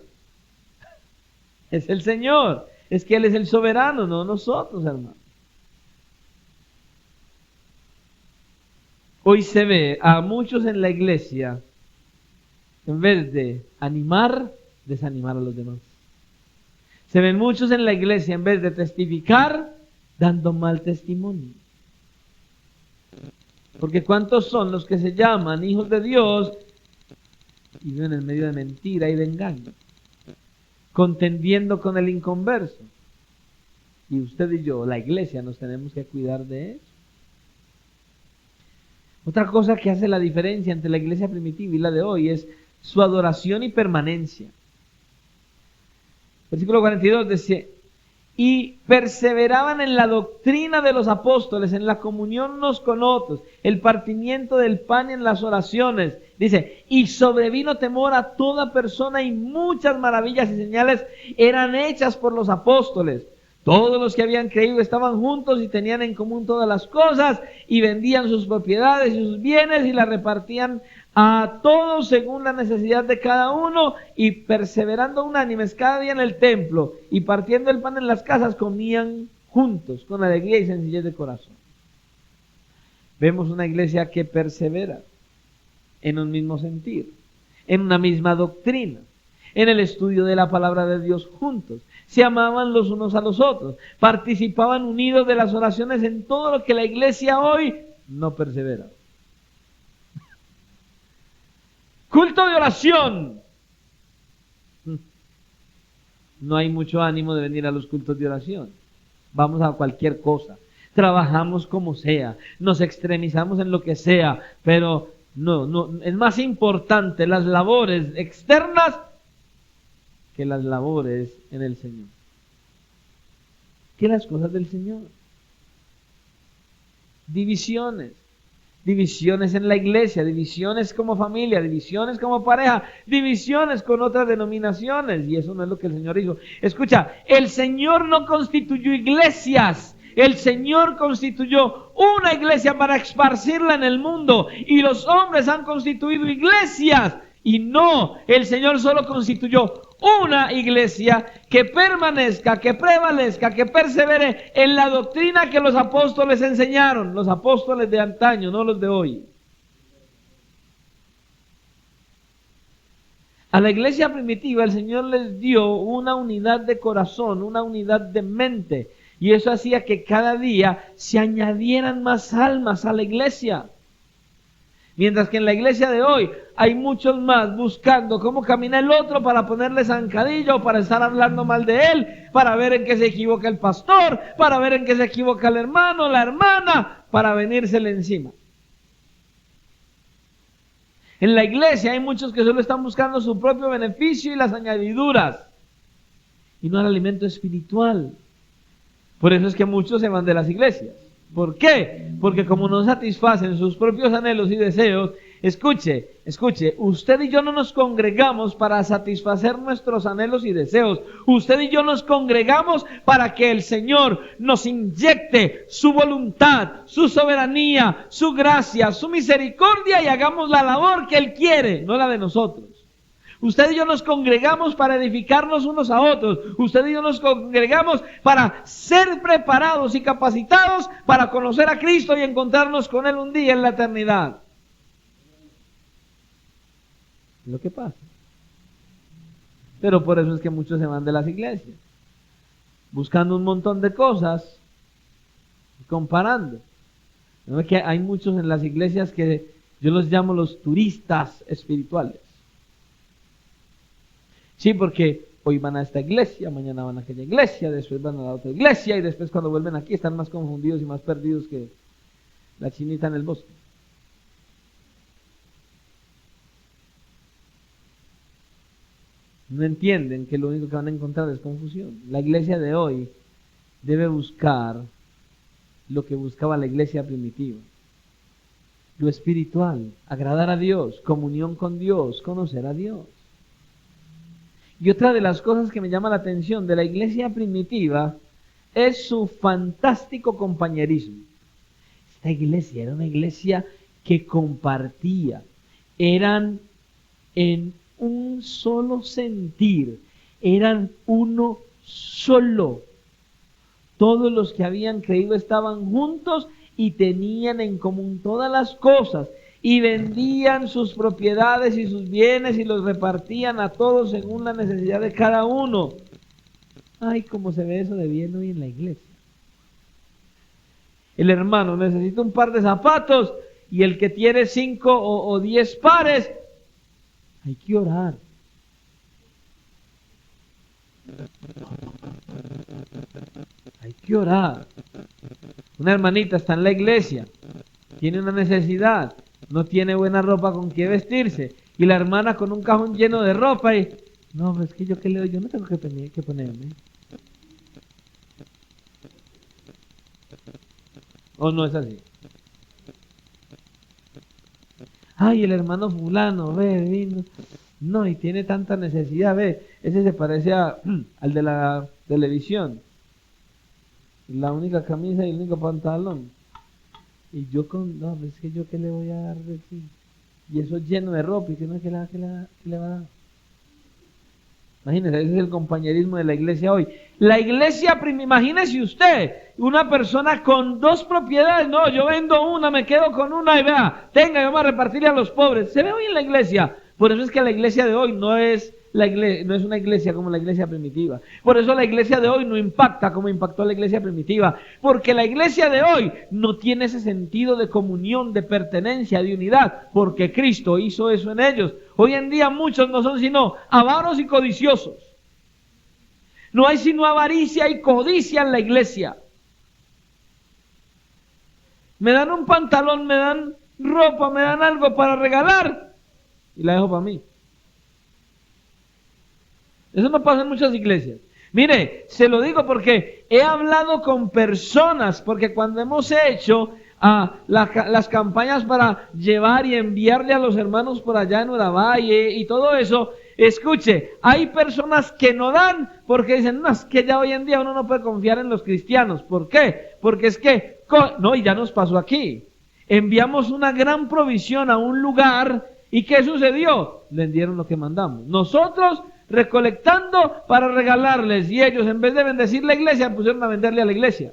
Es el Señor, es que Él es el soberano, no nosotros, hermanos. Hoy se ve a muchos en la iglesia, en vez de animar, desanimar a los demás. Se ven muchos en la iglesia, en vez de testificar, dando mal testimonio. Porque ¿cuántos son los que se llaman hijos de Dios y viven en medio de mentira y de engaño? Contendiendo con el inconverso. Y usted y yo, la iglesia, nos tenemos que cuidar de eso. Otra cosa que hace la diferencia entre la iglesia primitiva y la de hoy es su adoración y permanencia. Versículo 42 dice, y perseveraban en la doctrina de los apóstoles, en la comunión unos con otros, el partimiento del pan y en las oraciones. Dice, y sobrevino temor a toda persona y muchas maravillas y señales eran hechas por los apóstoles. Todos los que habían creído estaban juntos y tenían en común todas las cosas y vendían sus propiedades y sus bienes y las repartían a todos según la necesidad de cada uno y perseverando unánimes cada día en el templo y partiendo el pan en las casas comían juntos con alegría y sencillez de corazón. Vemos una iglesia que persevera en un mismo sentir, en una misma doctrina, en el estudio de la palabra de Dios juntos. Se amaban los unos a los otros, participaban unidos de las oraciones en todo lo que la iglesia hoy no persevera. Culto de oración. No hay mucho ánimo de venir a los cultos de oración. Vamos a cualquier cosa. Trabajamos como sea, nos extremizamos en lo que sea, pero no, es más importante las labores externas que las labores en el Señor, que las cosas del Señor. Divisiones divisiones en la iglesia, divisiones como familia, divisiones como pareja, divisiones con otras denominaciones, y eso no es lo que el Señor hizo. Escucha, el Señor no constituyó iglesias, el Señor constituyó una iglesia para esparcirla en el mundo, y los hombres han constituido iglesias, y no, el Señor solo constituyó una iglesia que permanezca, que prevalezca, que persevere en la doctrina que los apóstoles enseñaron, los apóstoles de antaño, no los de hoy. A la iglesia primitiva el Señor les dio una unidad de corazón, una unidad de mente, y eso hacía que cada día se añadieran más almas a la iglesia. Mientras que en la iglesia de hoy hay muchos más buscando cómo camina el otro para ponerle zancadilla o para estar hablando mal de él, para ver en qué se equivoca el pastor, para ver en qué se equivoca el hermano, la hermana, para venírsele encima. En la iglesia hay muchos que solo están buscando su propio beneficio y las añadiduras, y no el alimento espiritual. Por eso es que muchos se van de las iglesias. ¿Por qué? Porque como no satisfacen sus propios anhelos y deseos, escuche, usted y yo no nos congregamos para satisfacer nuestros anhelos y deseos. Usted y yo nos congregamos para que el Señor nos inyecte su voluntad, su soberanía, su gracia, su misericordia y hagamos la labor que Él quiere, no la de nosotros. Usted y yo nos congregamos para edificarnos unos a otros. Usted y yo nos congregamos para ser preparados y capacitados para conocer a Cristo y encontrarnos con Él un día en la eternidad. Es lo que pasa. Pero por eso es que muchos se van de las iglesias, buscando un montón de cosas, comparando. ¿No? Que hay muchos en las iglesias que yo los llamo los turistas espirituales. Sí, porque hoy van a esta iglesia, mañana van a aquella iglesia, después van a la otra iglesia y después cuando vuelven aquí están más confundidos y más perdidos que la chinita en el bosque. No entienden que lo único que van a encontrar es confusión. La iglesia de hoy debe buscar lo que buscaba la iglesia primitiva. Lo espiritual, agradar a Dios, comunión con Dios, conocer a Dios. Y otra de las cosas que me llama la atención de la iglesia primitiva es su fantástico compañerismo. Esta iglesia era una iglesia que compartía, eran en un solo sentir, eran uno solo. Todos los que habían creído estaban juntos y tenían en común todas las cosas. Y vendían sus propiedades y sus bienes y los repartían a todos según la necesidad de cada uno. Ay, cómo se ve eso de bien hoy en la iglesia. El hermano necesita un par de zapatos y el que tiene 5 o 10 pares, hay que orar. Hay que orar. Una hermanita está en la iglesia, tiene una necesidad, no tiene buena ropa con que vestirse, y la hermana con un cajón lleno de ropa y... No, pues es que yo qué le doy, yo no tengo que ponerme. ¿O no es así? Ay, el hermano fulano, ve, vino. No, y tiene tanta necesidad, ve. Ese se parece al de la televisión. La única camisa y el único pantalón. Y yo no, es que yo qué le voy a dar de sí. Y eso lleno de ropa, y que no, ¿qué le va a dar? Imagínese, ese es el compañerismo de la iglesia hoy. La iglesia, imagínese usted, una persona con 2 propiedades, no, yo vendo una, me quedo con una y vea, tenga, vamos a repartirle a los pobres. Se ve hoy en la iglesia. Por eso es que la iglesia de hoy no es una iglesia como la iglesia primitiva. Por eso la iglesia de hoy no impacta como impactó la iglesia primitiva. Porque la iglesia de hoy no tiene ese sentido de comunión, de pertenencia, de unidad. Porque Cristo hizo eso en ellos. Hoy en día muchos no son sino avaros y codiciosos. No hay sino avaricia y codicia en la iglesia. Me dan un pantalón, me dan ropa, me dan algo para regalar y la dejo para mí. Eso no pasa en muchas iglesias. Mire, se lo digo porque he hablado con personas, porque cuando hemos hecho las campañas para llevar y enviarle a los hermanos por allá en Uravalle y todo eso. Escuche, hay personas que no dan porque dicen, no, es que ya hoy en día uno no puede confiar en los cristianos. ¿Por qué? Porque es que, no, y ya nos pasó aquí. Enviamos una gran provisión a un lugar y ¿qué sucedió? Les dieron lo que mandamos. Nosotros recolectando para regalarles y ellos en vez de bendecir la iglesia pusieron a venderle a la iglesia.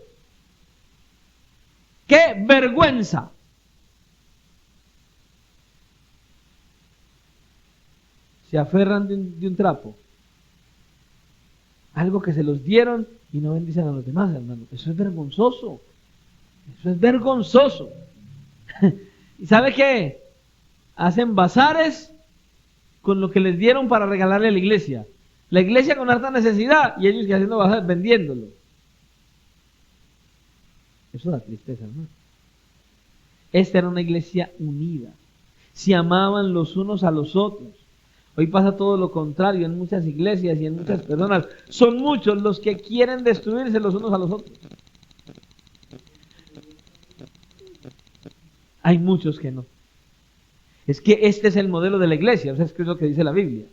¡Qué vergüenza! Se aferran de un trapo. Algo que se los dieron y no bendicen a los demás, hermano. Eso es vergonzoso. Eso es vergonzoso. ¿Y sabe qué? Hacen bazares con lo que les dieron para regalarle a la iglesia. La iglesia con harta necesidad y ellos que haciendo bazares vendiéndolo. Eso da tristeza, hermano. Esta era una iglesia unida. Se amaban los unos a los otros. Hoy pasa todo lo contrario en muchas iglesias y en muchas personas. Son muchos los que quieren destruirse los unos a los otros. Hay muchos que no. Es que este es el modelo de la iglesia. O sea, es que es lo que dice la Biblia.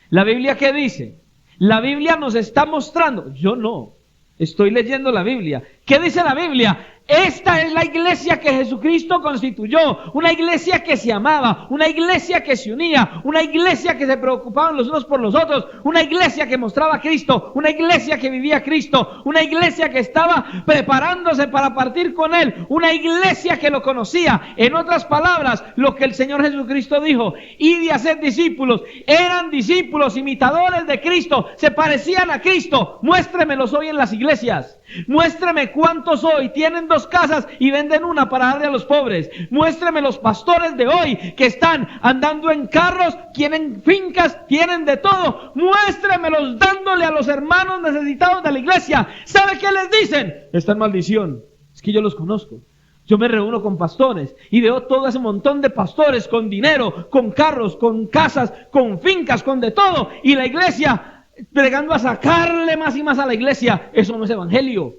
¿La Biblia qué dice? La Biblia nos está mostrando. Yo no. Estoy leyendo la Biblia. ¿Qué dice la Biblia? Esta es la iglesia que Jesucristo constituyó, una iglesia que se amaba, una iglesia que se unía, una iglesia que se preocupaba los unos por los otros, una iglesia que mostraba a Cristo, una iglesia que vivía a Cristo, una iglesia que estaba preparándose para partir con Él, una iglesia que lo conocía. En otras palabras, lo que el Señor Jesucristo dijo, id y haced discípulos, eran discípulos, imitadores de Cristo, se parecían a Cristo. Muéstremelos hoy en las iglesias. Muéstreme cuántos hoy tienen 2 casas y venden una para darle a los pobres. Muéstreme los pastores de hoy que están andando en carros, tienen fincas, tienen de todo. Muéstremelos dándole a los hermanos necesitados de la iglesia. ¿Sabe qué les dicen? Está en maldición. Es que yo los conozco. Yo me reúno con pastores y veo todo ese montón de pastores con dinero, con carros, con casas, con fincas, con de todo. Y la iglesia pregando a sacarle más y más a la iglesia. Eso no es evangelio.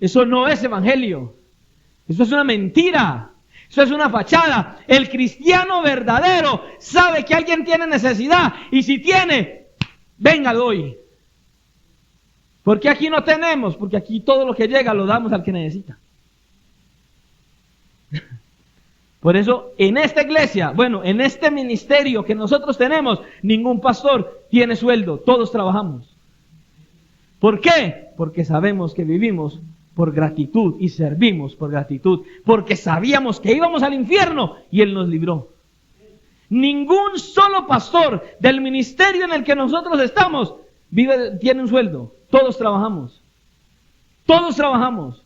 Eso no es evangelio. Eso es una mentira. Eso es una fachada. El cristiano verdadero sabe que alguien tiene necesidad y si tiene, venga, doy. Porque aquí no tenemos, porque aquí todo lo que llega lo damos al que necesita. Por eso, en esta iglesia, bueno, en este ministerio que nosotros tenemos, ningún pastor tiene sueldo, todos trabajamos. ¿Por qué? Porque sabemos que vivimos por gratitud y servimos por gratitud, porque sabíamos que íbamos al infierno y Él nos libró. Ningún solo pastor del ministerio en el que nosotros estamos tiene un sueldo, todos trabajamos. Todos trabajamos.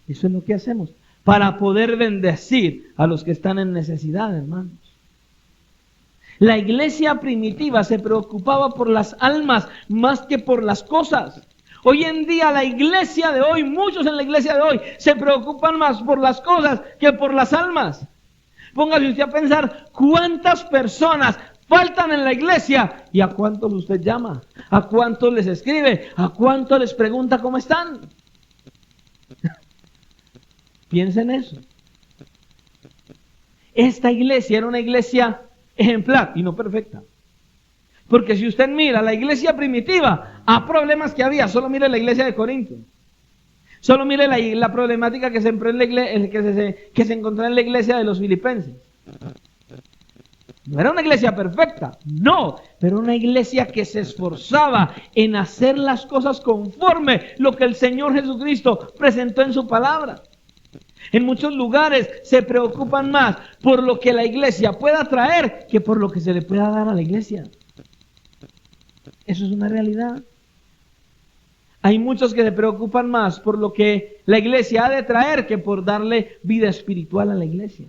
Eso es lo que hacemos para poder bendecir a los que están en necesidad, hermanos. La iglesia primitiva se preocupaba por las almas más que por las cosas. Hoy en día la iglesia de hoy, muchos en la iglesia de hoy, se preocupan más por las cosas que por las almas. Póngase usted a pensar cuántas personas faltan en la iglesia y a cuántos usted llama, a cuántos les escribe, a cuántos les pregunta cómo están. Piensa en eso. Esta iglesia era una iglesia ejemplar y no perfecta. Porque si usted mira la iglesia primitiva, a problemas que había, solo mire la iglesia de Corinto. Solo mire la problemática que se encontró en la iglesia de los filipenses. No era una iglesia perfecta, no, pero una iglesia que se esforzaba en hacer las cosas conforme lo que el Señor Jesucristo presentó en su palabra. En muchos lugares se preocupan más por lo que la iglesia pueda traer que por lo que se le pueda dar a la iglesia. Eso es una realidad. Hay muchos que se preocupan más por lo que la iglesia ha de traer que por darle vida espiritual a la iglesia.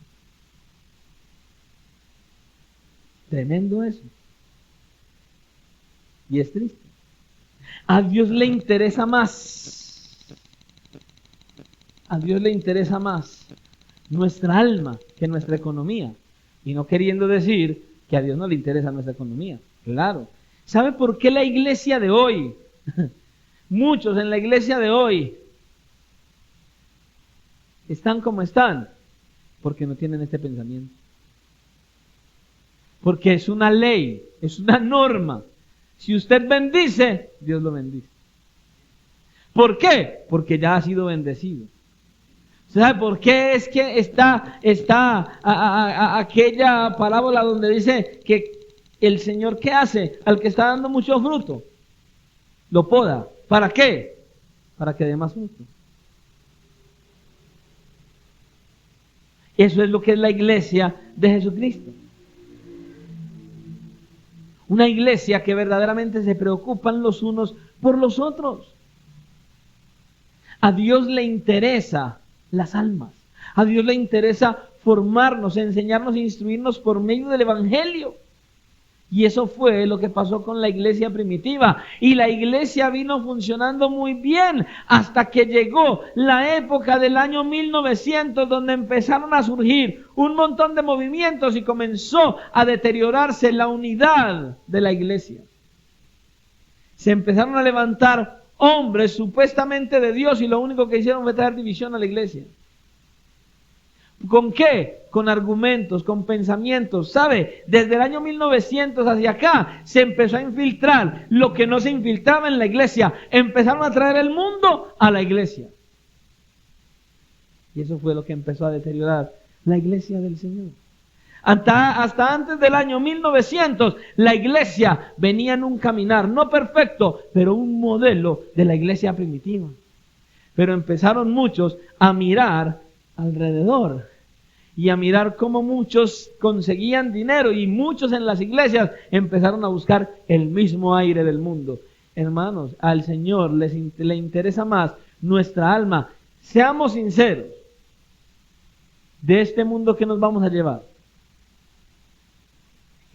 Tremendo eso. Y es triste. A Dios le interesa más. A Dios le interesa más nuestra alma que nuestra economía. Y no queriendo decir que a Dios no le interesa nuestra economía. Claro. ¿Sabe por qué la iglesia de hoy muchos en la iglesia de hoy están como están porque no tienen este pensamiento. Porque es una ley, es una norma. Si usted bendice, Dios lo bendice. ¿Por qué? Porque ya ha sido bendecido. ¿Sabe por qué es que está aquella parábola donde dice que el Señor, ¿qué hace? Al que está dando mucho fruto, lo poda. ¿Para qué? Para que dé más fruto. Eso es lo que es la iglesia de Jesucristo. Una iglesia que verdaderamente se preocupan los unos por los otros. A Dios le interesa las almas. A Dios le interesa formarnos, enseñarnos, instruirnos por medio del Evangelio. Y eso fue lo que pasó con la iglesia primitiva. Y la iglesia vino funcionando muy bien hasta que llegó la época del año 1900, donde empezaron a surgir un montón de movimientos y comenzó a deteriorarse la unidad de la iglesia. Se empezaron a levantar hombres supuestamente de Dios y lo único que hicieron fue traer división a la iglesia. ¿Con qué? Con argumentos, con pensamientos. ¿Sabe? Desde el año 1900 hacia acá se empezó a infiltrar lo que no se infiltraba en la iglesia. Empezaron a traer el mundo a la iglesia. Y eso fue lo que empezó a deteriorar la iglesia del Señor. Hasta antes del año 1900, la iglesia venía en un caminar, no perfecto, pero un modelo de la iglesia primitiva. Pero empezaron muchos a mirar alrededor y a mirar cómo muchos conseguían dinero y muchos en las iglesias empezaron a buscar el mismo aire del mundo. Hermanos, al Señor le interesa más nuestra alma. Seamos sinceros, de este mundo que nos vamos a llevar.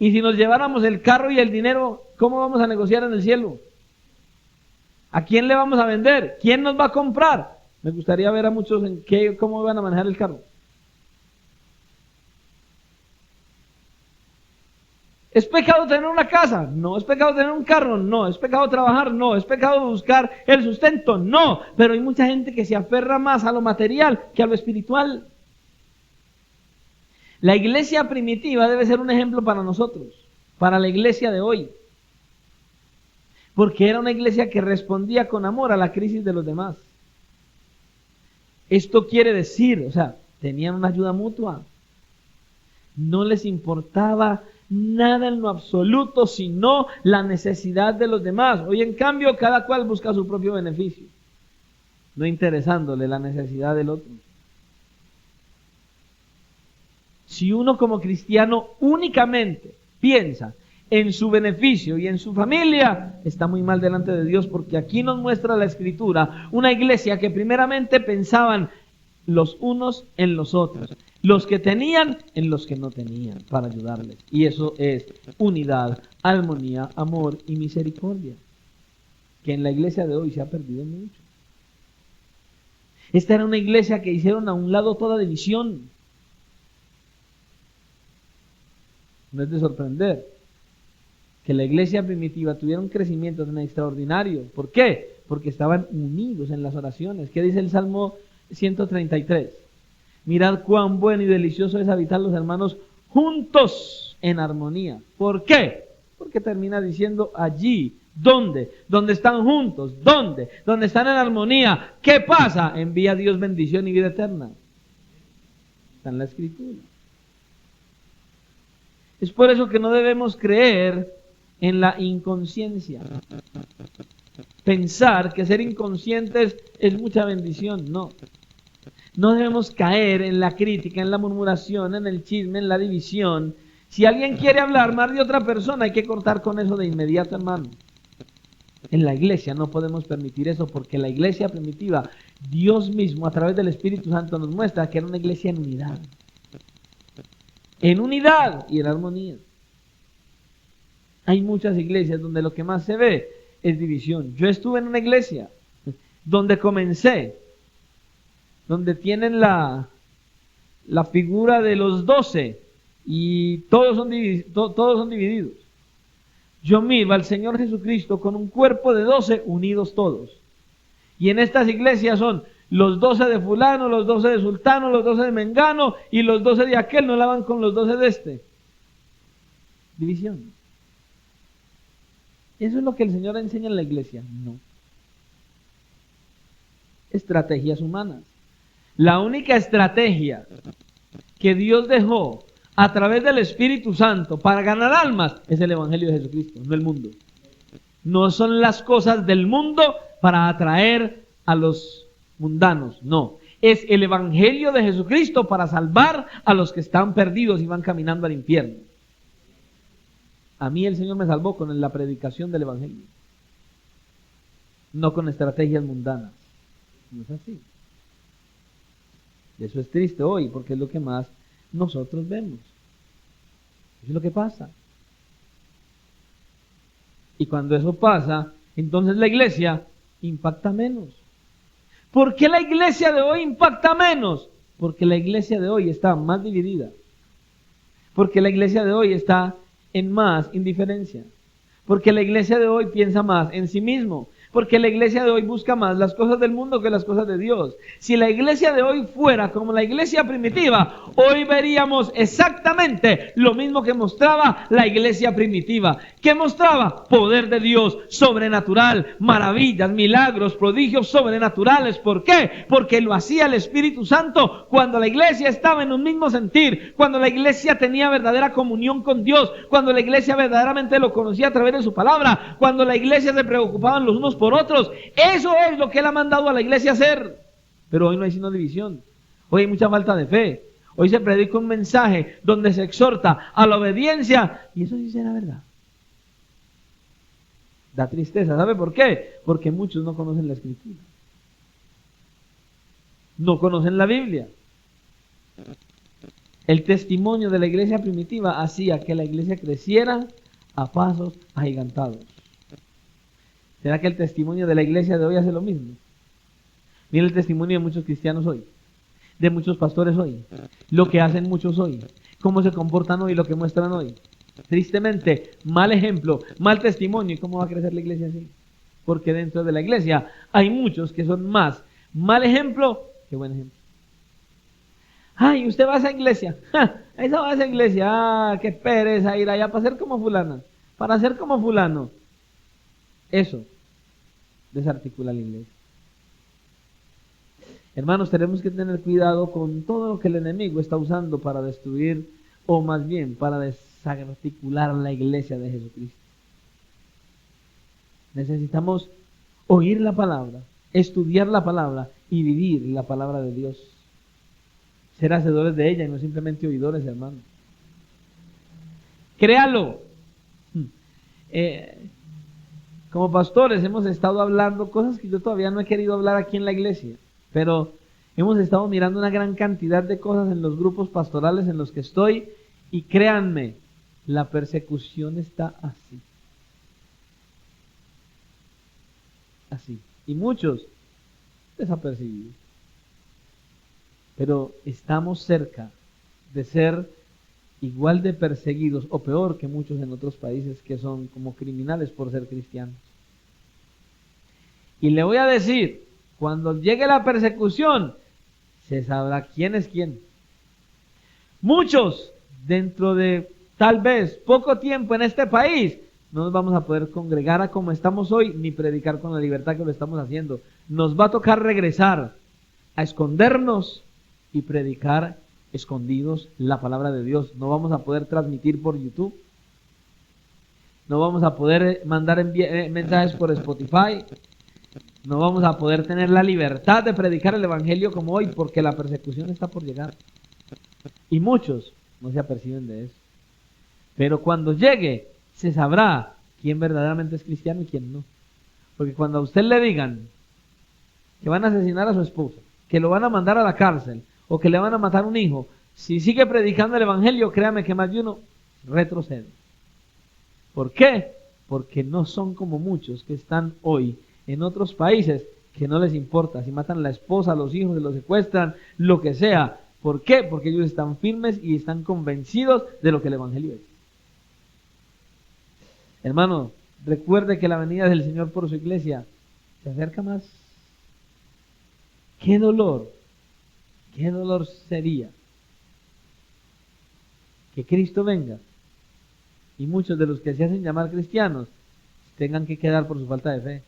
Y si nos lleváramos el carro y el dinero, ¿cómo vamos a negociar en el cielo? ¿A quién le vamos a vender? ¿Quién nos va a comprar? Me gustaría ver a muchos en cómo van a manejar el carro. ¿Es pecado tener una casa? No. ¿Es pecado tener un carro? No. ¿Es pecado trabajar? No. ¿Es pecado buscar el sustento? No. Pero hay mucha gente que se aferra más a lo material que a lo espiritual. La iglesia primitiva debe ser un ejemplo para nosotros, para la iglesia de hoy. Porque era una iglesia que respondía con amor a la crisis de los demás. Esto quiere decir, tenían una ayuda mutua. No les importaba nada en lo absoluto, sino la necesidad de los demás. Hoy, en cambio, cada cual busca su propio beneficio, no interesándole la necesidad del otro. Si uno como cristiano únicamente piensa en su beneficio y en su familia, está muy mal delante de Dios, porque aquí nos muestra la Escritura una iglesia que primeramente pensaban los unos en los otros, los que tenían en los que no tenían, para ayudarles. Y eso es unidad, armonía, amor y misericordia, que en la iglesia de hoy se ha perdido mucho. Esta era una iglesia que hicieron a un lado toda división. No es de sorprender que la iglesia primitiva tuviera un crecimiento tan extraordinario. ¿Por qué? Porque estaban unidos en las oraciones. ¿Qué dice el Salmo 133? Mirad cuán bueno y delicioso es habitar los hermanos juntos en armonía. ¿Por qué? Porque termina diciendo allí. ¿Dónde? ¿Dónde están juntos? ¿Dónde? ¿Dónde están en armonía? ¿Qué pasa? Envía a Dios bendición y vida eterna. Está en la Escritura. Es por eso que no debemos creer en la inconsciencia. Pensar que ser inconscientes es mucha bendición. No. No debemos caer en la crítica, en la murmuración, en el chisme, en la división. Si alguien quiere hablar mal de otra persona, hay que cortar con eso de inmediato, hermano. En la iglesia no podemos permitir eso, porque la iglesia primitiva, Dios mismo a través del Espíritu Santo nos muestra que era una iglesia en unidad. En unidad y en armonía. Hay muchas iglesias donde lo que más se ve es división. Yo estuve en una iglesia donde comencé, donde tienen la figura de los 12 y todos son divididos. Yo miro al Señor Jesucristo con un cuerpo de 12 unidos todos. Y en estas iglesias son los 12 de fulano, los 12 de sultano, los 12 de mengano y los 12 de aquel, no la van con los 12 de este. División. ¿Eso es lo que el Señor enseña en la iglesia? No. Estrategias humanas. La única estrategia que Dios dejó a través del Espíritu Santo para ganar almas es el Evangelio de Jesucristo, no el mundo. No son las cosas del mundo para atraer a los mundanos, no. Es el Evangelio de Jesucristo para salvar a los que están perdidos y van caminando al infierno. A mí el Señor me salvó con la predicación del Evangelio, no con estrategias mundanas. No es así. Eso es triste hoy, porque es lo que más nosotros vemos. Eso es lo que pasa. Y cuando eso pasa, entonces la iglesia impacta menos. ¿Por qué la iglesia de hoy impacta menos? Porque la iglesia de hoy está más dividida. Porque la iglesia de hoy está en más indiferencia. Porque la iglesia de hoy piensa más en sí mismo. Porque la iglesia de hoy busca más las cosas del mundo que las cosas de Dios. Si la iglesia de hoy fuera como la iglesia primitiva, hoy veríamos exactamente lo mismo que mostraba la iglesia primitiva. ¿Qué mostraba? Poder de Dios, sobrenatural, maravillas, milagros, prodigios sobrenaturales. ¿Por qué? Porque lo hacía el Espíritu Santo cuando la iglesia estaba en un mismo sentir, cuando la iglesia tenía verdadera comunión con Dios, cuando la iglesia verdaderamente lo conocía a través de su palabra, cuando la iglesia se preocupaban los unos por otros. Eso es lo que Él ha mandado a la iglesia hacer. Pero hoy no hay sino división. Hoy hay mucha falta de fe. Hoy se predica un mensaje donde se exhorta a la obediencia. Y eso sí será verdad. Da tristeza. ¿Sabe por qué? Porque muchos no conocen la Escritura. No conocen la Biblia. El testimonio de la iglesia primitiva hacía que la iglesia creciera a pasos agigantados. ¿Será que el testimonio de la iglesia de hoy hace lo mismo? Mira el testimonio de muchos cristianos hoy, de muchos pastores hoy, lo que hacen muchos hoy, cómo se comportan hoy, lo que muestran hoy. Tristemente, mal ejemplo, mal testimonio. ¿Y cómo va a crecer la iglesia así? Porque dentro de la iglesia hay muchos que son más mal ejemplo que buen ejemplo. Ay, usted va a esa iglesia. Esa va a esa iglesia. Ah, qué pereza ir allá para ser como fulana, para ser como fulano. Eso desarticula la iglesia. Hermanos, tenemos que tener cuidado con todo lo que el enemigo está usando para destruir, o más bien para desarticular la iglesia de Jesucristo. Necesitamos oír la palabra, estudiar la palabra y vivir la palabra de Dios. Ser hacedores de ella y no simplemente oidores, hermanos. Créalo. Como pastores hemos estado hablando cosas que yo todavía no he querido hablar aquí en la iglesia, pero hemos estado mirando una gran cantidad de cosas en los grupos pastorales en los que estoy, y créanme, la persecución está así. Así. Y muchos desapercibidos. Pero estamos cerca de ser igual de perseguidos o peor que muchos en otros países que son como criminales por ser cristianos. Y le voy a decir, cuando llegue la persecución, se sabrá quién es quién. Muchos, dentro de tal vez poco tiempo en este país, no nos vamos a poder congregar a como estamos hoy, ni predicar con la libertad que lo estamos haciendo. Nos va a tocar regresar a escondernos y predicar escondidos la palabra de Dios. No vamos a poder transmitir por YouTube. No vamos a poder mandar mensajes por Spotify. No vamos a poder tener la libertad de predicar el Evangelio como hoy, porque la persecución está por llegar. Y muchos no se aperciben de eso. Pero cuando llegue, se sabrá quién verdaderamente es cristiano y quién no. Porque cuando a usted le digan que van a asesinar a su esposa, que lo van a mandar a la cárcel, o que le van a matar un hijo, si sigue predicando el Evangelio, créame que más de uno retrocede. ¿Por qué? Porque no son como muchos que están hoy en otros países que no les importa si matan a la esposa, a los hijos, se los secuestran, lo que sea. ¿Por qué? Porque ellos están firmes y están convencidos de lo que el Evangelio es. Hermano, recuerde que la venida del Señor por su iglesia se acerca más qué dolor sería que Cristo venga y muchos de los que se hacen llamar cristianos tengan que quedar por su falta de fe,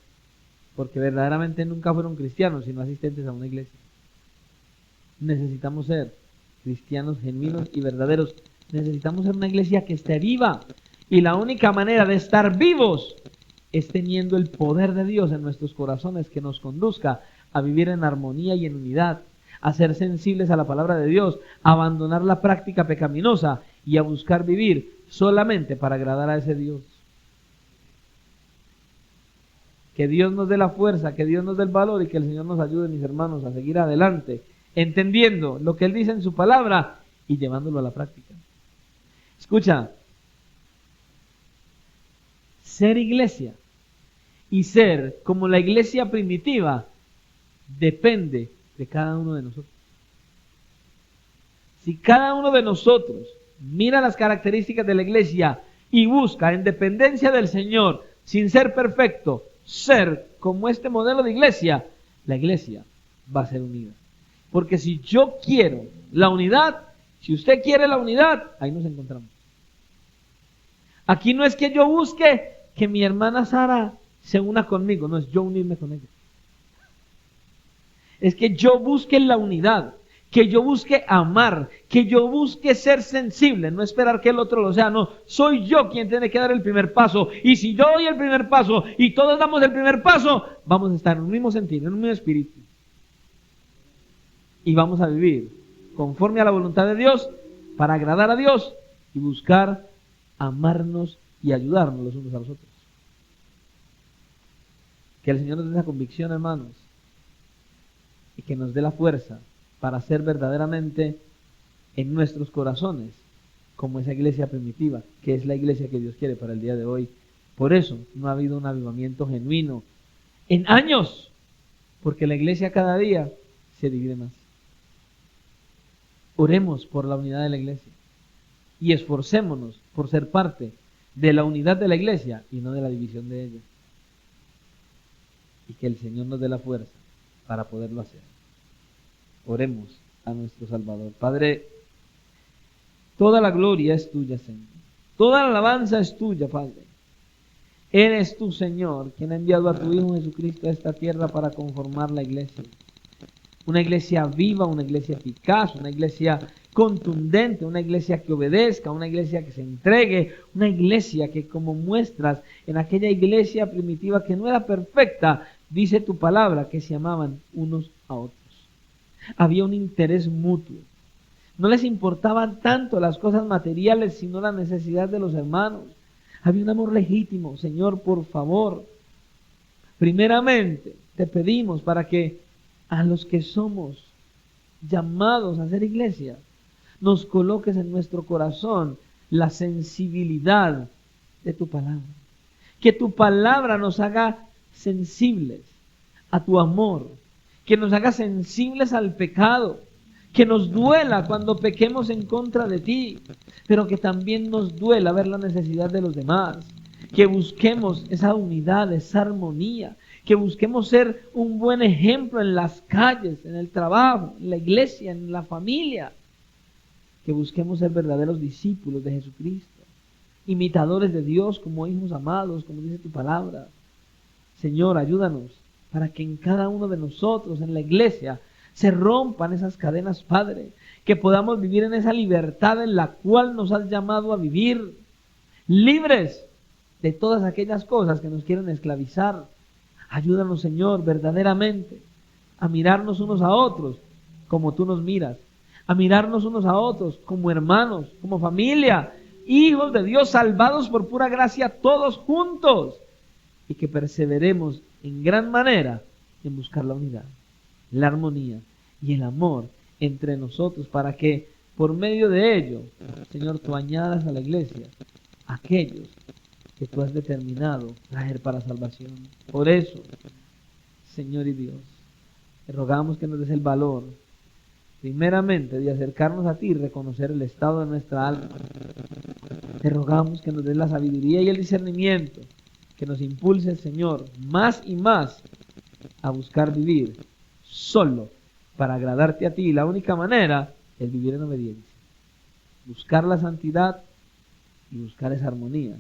porque verdaderamente nunca fueron cristianos, sino asistentes a una iglesia. Necesitamos ser cristianos genuinos y verdaderos. Necesitamos ser una iglesia que esté viva, y la única manera de estar vivos es teniendo el poder de Dios en nuestros corazones, que nos conduzca a vivir en armonía y en unidad, a ser sensibles a la palabra de Dios, a abandonar la práctica pecaminosa y a buscar vivir solamente para agradar a ese Dios. Que Dios nos dé la fuerza, que Dios nos dé el valor y que el Señor nos ayude, mis hermanos, a seguir adelante, entendiendo lo que Él dice en su palabra y llevándolo a la práctica. Escucha, ser iglesia y ser como la iglesia primitiva depende de cada uno de nosotros. Si cada uno de nosotros mira las características de la iglesia y busca en dependencia del Señor, sin ser perfecto, ser como este modelo de iglesia, la iglesia va a ser unida. Porque si yo quiero la unidad, si usted quiere la unidad, ahí nos encontramos. Aquí no es que yo busque que mi hermana Sara se una conmigo, no es yo unirme con ella. Es que yo busque la unidad, que yo busque amar, que yo busque ser sensible, no esperar que el otro lo sea, no, soy yo quien tiene que dar el primer paso, y si yo doy el primer paso y todos damos el primer paso, vamos a estar en un mismo sentido, en un mismo espíritu, y vamos a vivir conforme a la voluntad de Dios, para agradar a Dios y buscar amarnos y ayudarnos los unos a los otros. Que el Señor nos dé esa convicción, hermanos, y que nos dé la fuerza para ser verdaderamente en nuestros corazones como esa iglesia primitiva, que es la iglesia que Dios quiere para el día de hoy. Por eso no ha habido un avivamiento genuino en años, porque la iglesia cada día se divide más. Oremos por la unidad de la iglesia y esforcémonos por ser parte de la unidad de la iglesia y no de la división de ella. Y que el Señor nos dé la fuerza para poderlo hacer. Oremos a nuestro Salvador. Padre, toda la gloria es tuya, Señor. Toda la alabanza es tuya, Padre. Eres tú, Señor, quien ha enviado a tu Hijo Jesucristo a esta tierra para conformar la iglesia. Una iglesia viva, una iglesia eficaz, una iglesia contundente, una iglesia que obedezca, una iglesia que se entregue, una iglesia que, como muestras en aquella iglesia primitiva que no era perfecta, dice tu palabra que se amaban unos a otros. Había un interés mutuo. No les importaban tanto las cosas materiales, sino la necesidad de los hermanos. Había un amor legítimo. Señor, por favor, primeramente te pedimos para que a los que somos llamados a ser iglesia, nos coloques en nuestro corazón la sensibilidad de tu palabra. Que tu palabra nos haga sensibles a tu amor, que nos haga sensibles al pecado, que nos duela cuando pequemos en contra de ti, pero que también nos duela ver la necesidad de los demás, que busquemos esa unidad, esa armonía, que busquemos ser un buen ejemplo en las calles, en el trabajo, en la iglesia, en la familia, que busquemos ser verdaderos discípulos de Jesucristo, imitadores de Dios como hijos amados, como dice tu palabra. Señor, ayúdanos para que en cada uno de nosotros, en la iglesia, se rompan esas cadenas, Padre, que podamos vivir en esa libertad en la cual nos has llamado a vivir, libres de todas aquellas cosas que nos quieren esclavizar. Ayúdanos, Señor, verdaderamente a mirarnos unos a otros como tú nos miras, a mirarnos unos a otros como hermanos, como familia, hijos de Dios salvados por pura gracia todos juntos, y que perseveremos en gran manera en buscar la unidad, la armonía y el amor entre nosotros, para que por medio de ello, Señor, tú añadas a la iglesia a aquellos que tú has determinado traer para salvación. Por eso, Señor y Dios, te rogamos que nos des el valor, primeramente, de acercarnos a ti y reconocer el estado de nuestra alma. Te rogamos que nos des la sabiduría y el discernimiento, que nos impulse, Señor, más y más a buscar vivir solo para agradarte a ti. Y la única manera es vivir en obediencia. Buscar la santidad y buscar esa armonía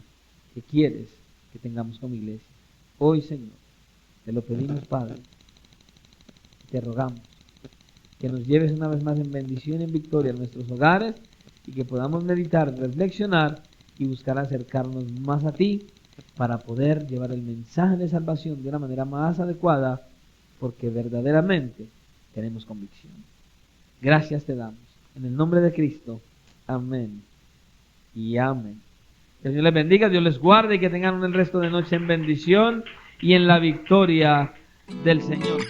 que quieres que tengamos como iglesia. Hoy, Señor, te lo pedimos, Padre. Te rogamos que nos lleves una vez más en bendición y en victoria a nuestros hogares y que podamos meditar, reflexionar y buscar acercarnos más a ti para poder llevar el mensaje de salvación de una manera más adecuada, porque verdaderamente tenemos convicción. Gracias te damos. En el nombre de Cristo. Amén y amén. Que el Señor les bendiga, Dios les guarde y que tengan el resto de noche en bendición y en la victoria del Señor.